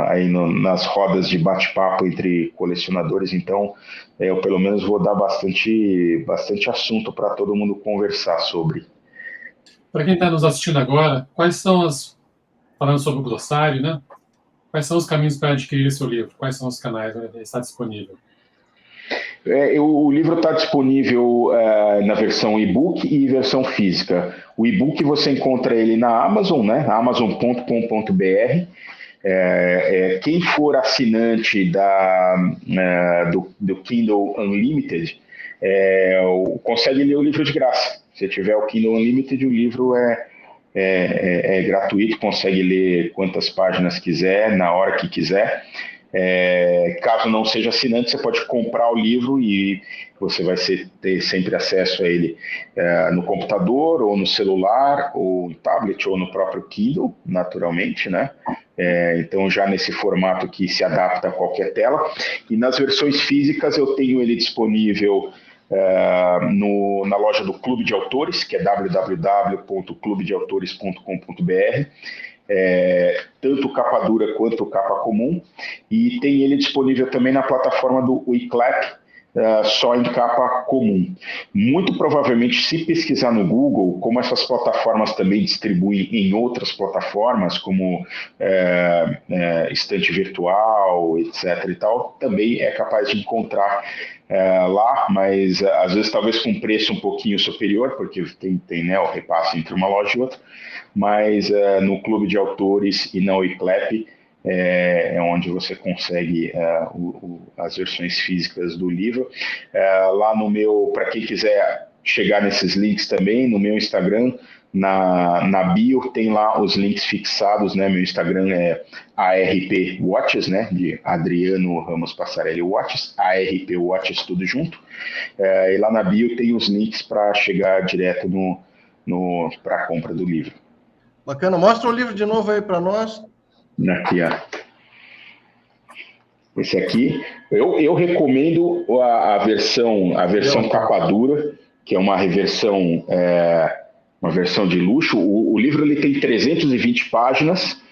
aí nas rodas de bate-papo entre colecionadores. Então, eu pelo menos vou dar bastante assunto para todo mundo conversar sobre.
Para quem está nos assistindo agora, falando sobre o glossário, né? Quais são os caminhos para adquirir esse livro? Quais são os canais onde ele está disponível?
O livro está disponível na versão e-book e versão física. O e-book você encontra ele na Amazon, né? amazon.com.br. Quem for assinante do Kindle Unlimited consegue ler o livro de graça. Se tiver o Kindle Unlimited, o livro é gratuito, consegue ler quantas páginas quiser, na hora que quiser. Caso não seja assinante, você pode comprar o livro e você vai ter sempre acesso a ele no computador, ou no celular, ou no tablet, ou no próprio Kindle, naturalmente, né? Então, já nesse formato que se adapta a qualquer tela. E nas versões físicas, eu tenho ele disponível na loja do Clube de Autores, que é www.clubedeautores.com.br, tanto capa dura quanto capa comum, e tem ele disponível também na plataforma do Wiclap, só em capa comum. Muito provavelmente, se pesquisar no Google, como essas plataformas também distribuem em outras plataformas, como estante virtual, etc. e tal, também é capaz de encontrar lá, mas às vezes talvez com um preço um pouquinho superior, porque tem né, o repasse entre uma loja e outra, mas no Clube de Autores e na Wiclap é onde você consegue as versões físicas do livro. Lá no meu, para quem quiser chegar nesses links também, no meu Instagram, na bio tem lá os links fixados, né? Meu Instagram é ARP Watches, né? De Adriano Ramos Passarelli Watches, ARP Watches tudo junto. E lá na bio tem os links para chegar direto para a compra do livro.
Bacana. Mostra o livro de novo aí para nós.
Aqui, ó. Esse aqui, eu recomendo a versão capa dura, que é uma reversão, uma versão de luxo. O livro ele tem 320 páginas.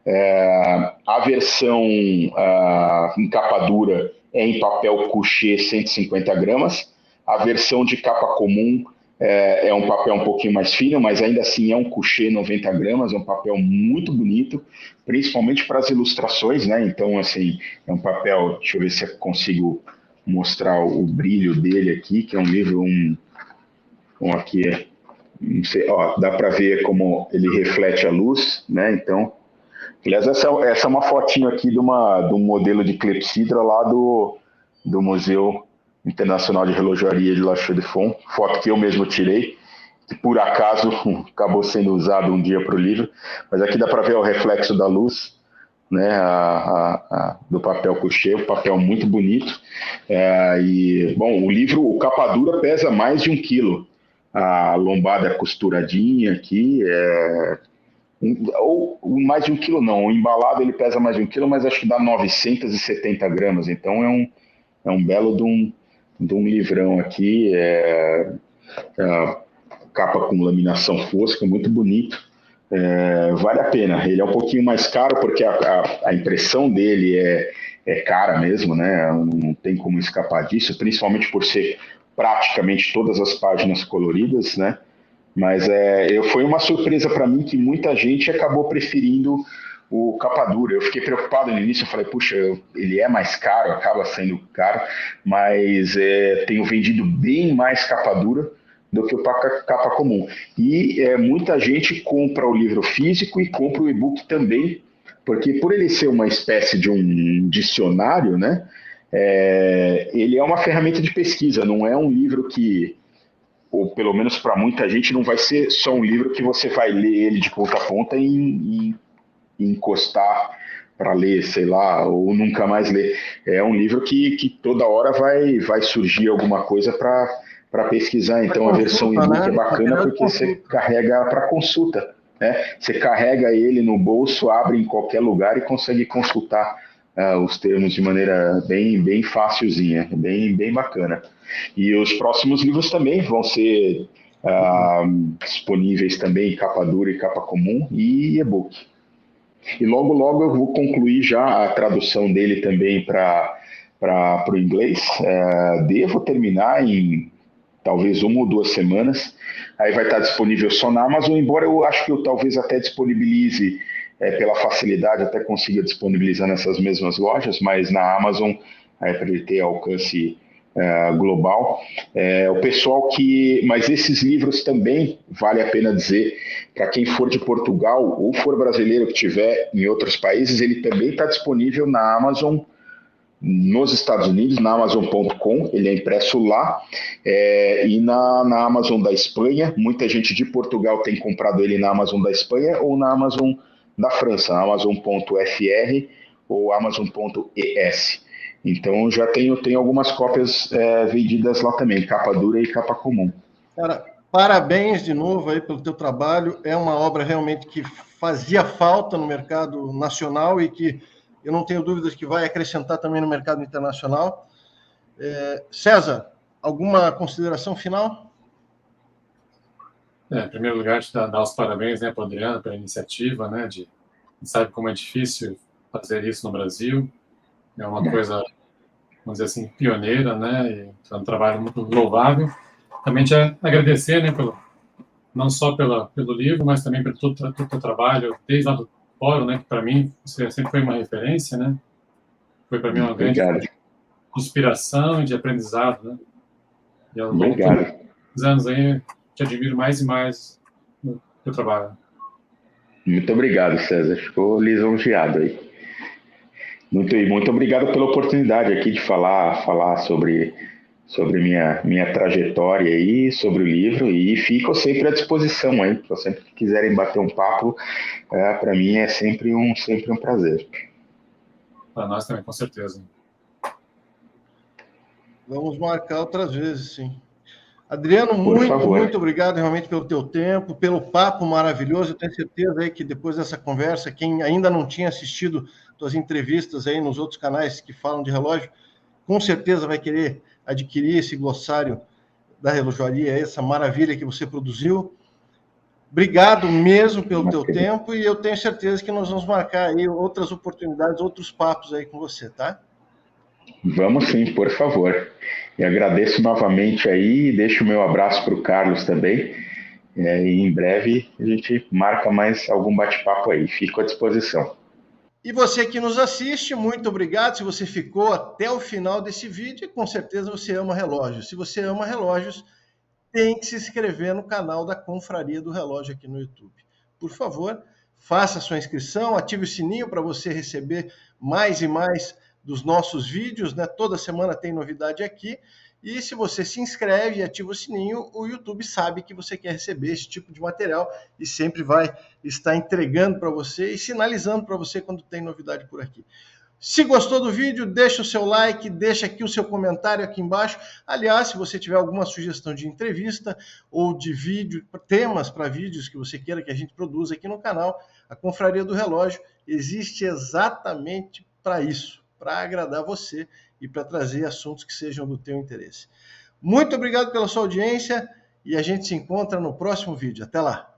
A versão em capa dura é em papel couché 150 gramas. A versão de capa comum é um papel um pouquinho mais fino, mas ainda assim é um couché 90 gramas, é um papel muito bonito, principalmente para as ilustrações, né? Então, assim, é um papel, deixa eu ver se eu consigo mostrar o brilho dele aqui, que é um livro, aqui, não sei, ó, dá para ver como ele reflete a luz, né? Então, aliás, essa é uma fotinho aqui de um modelo de clepsidra lá do Museu Internacional de Relojoaria de La Chaux-de-Fonds, foto que eu mesmo tirei, que por acaso acabou sendo usado um dia para o livro, mas aqui dá para ver o reflexo da luz, né, do papel couché, um papel muito bonito. E, bom, o livro, o capa dura pesa mais de 1 quilo, a lombada costuradinha aqui, ou mais de 1 quilo não, o embalado ele pesa mais de 1 quilo, mas acho que dá 970 gramas, então é um belo de um livrão aqui, capa com laminação fosca, muito bonito, vale a pena. Ele é um pouquinho mais caro porque a impressão dele é cara mesmo, né? Não tem como escapar disso, principalmente por ser praticamente todas as páginas coloridas, né? Mas foi uma surpresa para mim que muita gente acabou preferindo o capa dura. Eu fiquei preocupado no início, eu falei, puxa, ele é mais caro, acaba sendo caro, mas tenho vendido bem mais capa dura do que o capa comum. E muita gente compra o livro físico e compra o e-book também, porque por ele ser uma espécie de um dicionário, né, ele é uma ferramenta de pesquisa, não é um livro que, ou pelo menos para muita gente, não vai ser só um livro que você vai ler ele de ponta a ponta e encostar para ler, sei lá, ou nunca mais ler. É um livro que toda hora vai surgir alguma coisa para pesquisar. Então, a versão e-book é bacana porque você carrega para consulta, né? Você carrega ele no bolso, abre em qualquer lugar e consegue consultar os termos de maneira bem facilzinha, bem bacana. E os próximos livros também vão ser disponíveis também em capa dura e capa comum e e-book. E logo eu vou concluir já a tradução dele também para o inglês. Devo terminar em talvez 1 ou 2 semanas. Aí vai estar disponível só na Amazon, embora eu acho que eu talvez até disponibilize, pela facilidade, até consiga disponibilizar nessas mesmas lojas, mas na Amazon, para ele ter alcance global. O pessoal mas esses livros também, vale a pena dizer, para quem for de Portugal ou for brasileiro que estiver em outros países, ele também está disponível na Amazon, nos Estados Unidos, na Amazon.com, ele é impresso lá, e na Amazon da Espanha. Muita gente de Portugal tem comprado ele na Amazon da Espanha ou na Amazon da França, Amazon.fr ou Amazon.es. Então já tenho algumas cópias vendidas lá também, capa dura e capa comum.
Cara, parabéns de novo aí pelo teu trabalho. É uma obra realmente que fazia falta no mercado nacional e que eu não tenho dúvidas que vai acrescentar também no mercado internacional. César, alguma consideração final?
Em primeiro lugar, te dar os parabéns, né, para o Adriano, pela iniciativa, né, a gente sabe como é difícil fazer isso no Brasil. É uma coisa, vamos dizer assim, pioneira, né, e é um trabalho muito louvável. Também te agradecer, né, não só pelo livro, mas também pelo teu trabalho, desde lá do fórum, né, que para mim você sempre foi uma referência, né, foi para mim uma grande inspiração e de aprendizado, né. E ao longo dos anos aí, te admiro mais e mais no teu trabalho.
Muito obrigado, César. Ficou lisonjeado aí. Muito obrigado pela oportunidade aqui de falar sobre minha trajetória aí, sobre o livro, e fico sempre à disposição aí, sempre que quiserem bater um papo, para mim é sempre um prazer.
Para nós também, com certeza.
Vamos marcar outras vezes, sim. Adriano, muito obrigado realmente pelo teu tempo, pelo papo maravilhoso. Eu tenho certeza aí que depois dessa conversa, quem ainda não tinha assistido tuas entrevistas aí nos outros canais que falam de relógio, com certeza vai querer adquirir esse glossário da relojoaria, essa maravilha que você produziu. Obrigado mesmo pelo teu tempo e eu tenho certeza que nós vamos marcar aí outras oportunidades, outros papos aí com você, tá?
Vamos sim, por favor. E agradeço novamente aí, deixo o meu abraço para o Carlos também. E em breve a gente marca mais algum bate-papo aí. Fico à disposição.
E você que nos assiste, muito obrigado. Se você ficou até o final desse vídeo, com certeza você ama relógios. Se você ama relógios, tem que se inscrever no canal da Confraria do Relógio aqui no YouTube. Por favor, faça a sua inscrição, ative o sininho para você receber mais e mais dos nossos vídeos, né? Toda semana tem novidade aqui. E se você se inscreve e ativa o sininho, o YouTube sabe que você quer receber esse tipo de material e sempre vai estar entregando para você e sinalizando para você quando tem novidade por aqui. Se gostou do vídeo, deixa o seu like, deixa aqui o seu comentário aqui embaixo. Aliás, se você tiver alguma sugestão de entrevista ou de vídeo, temas para vídeos que você queira que a gente produza aqui no canal, a Confraria do Relógio existe exatamente para isso, para agradar você e para trazer assuntos que sejam do teu interesse. Muito obrigado pela sua audiência e a gente se encontra no próximo vídeo. Até lá!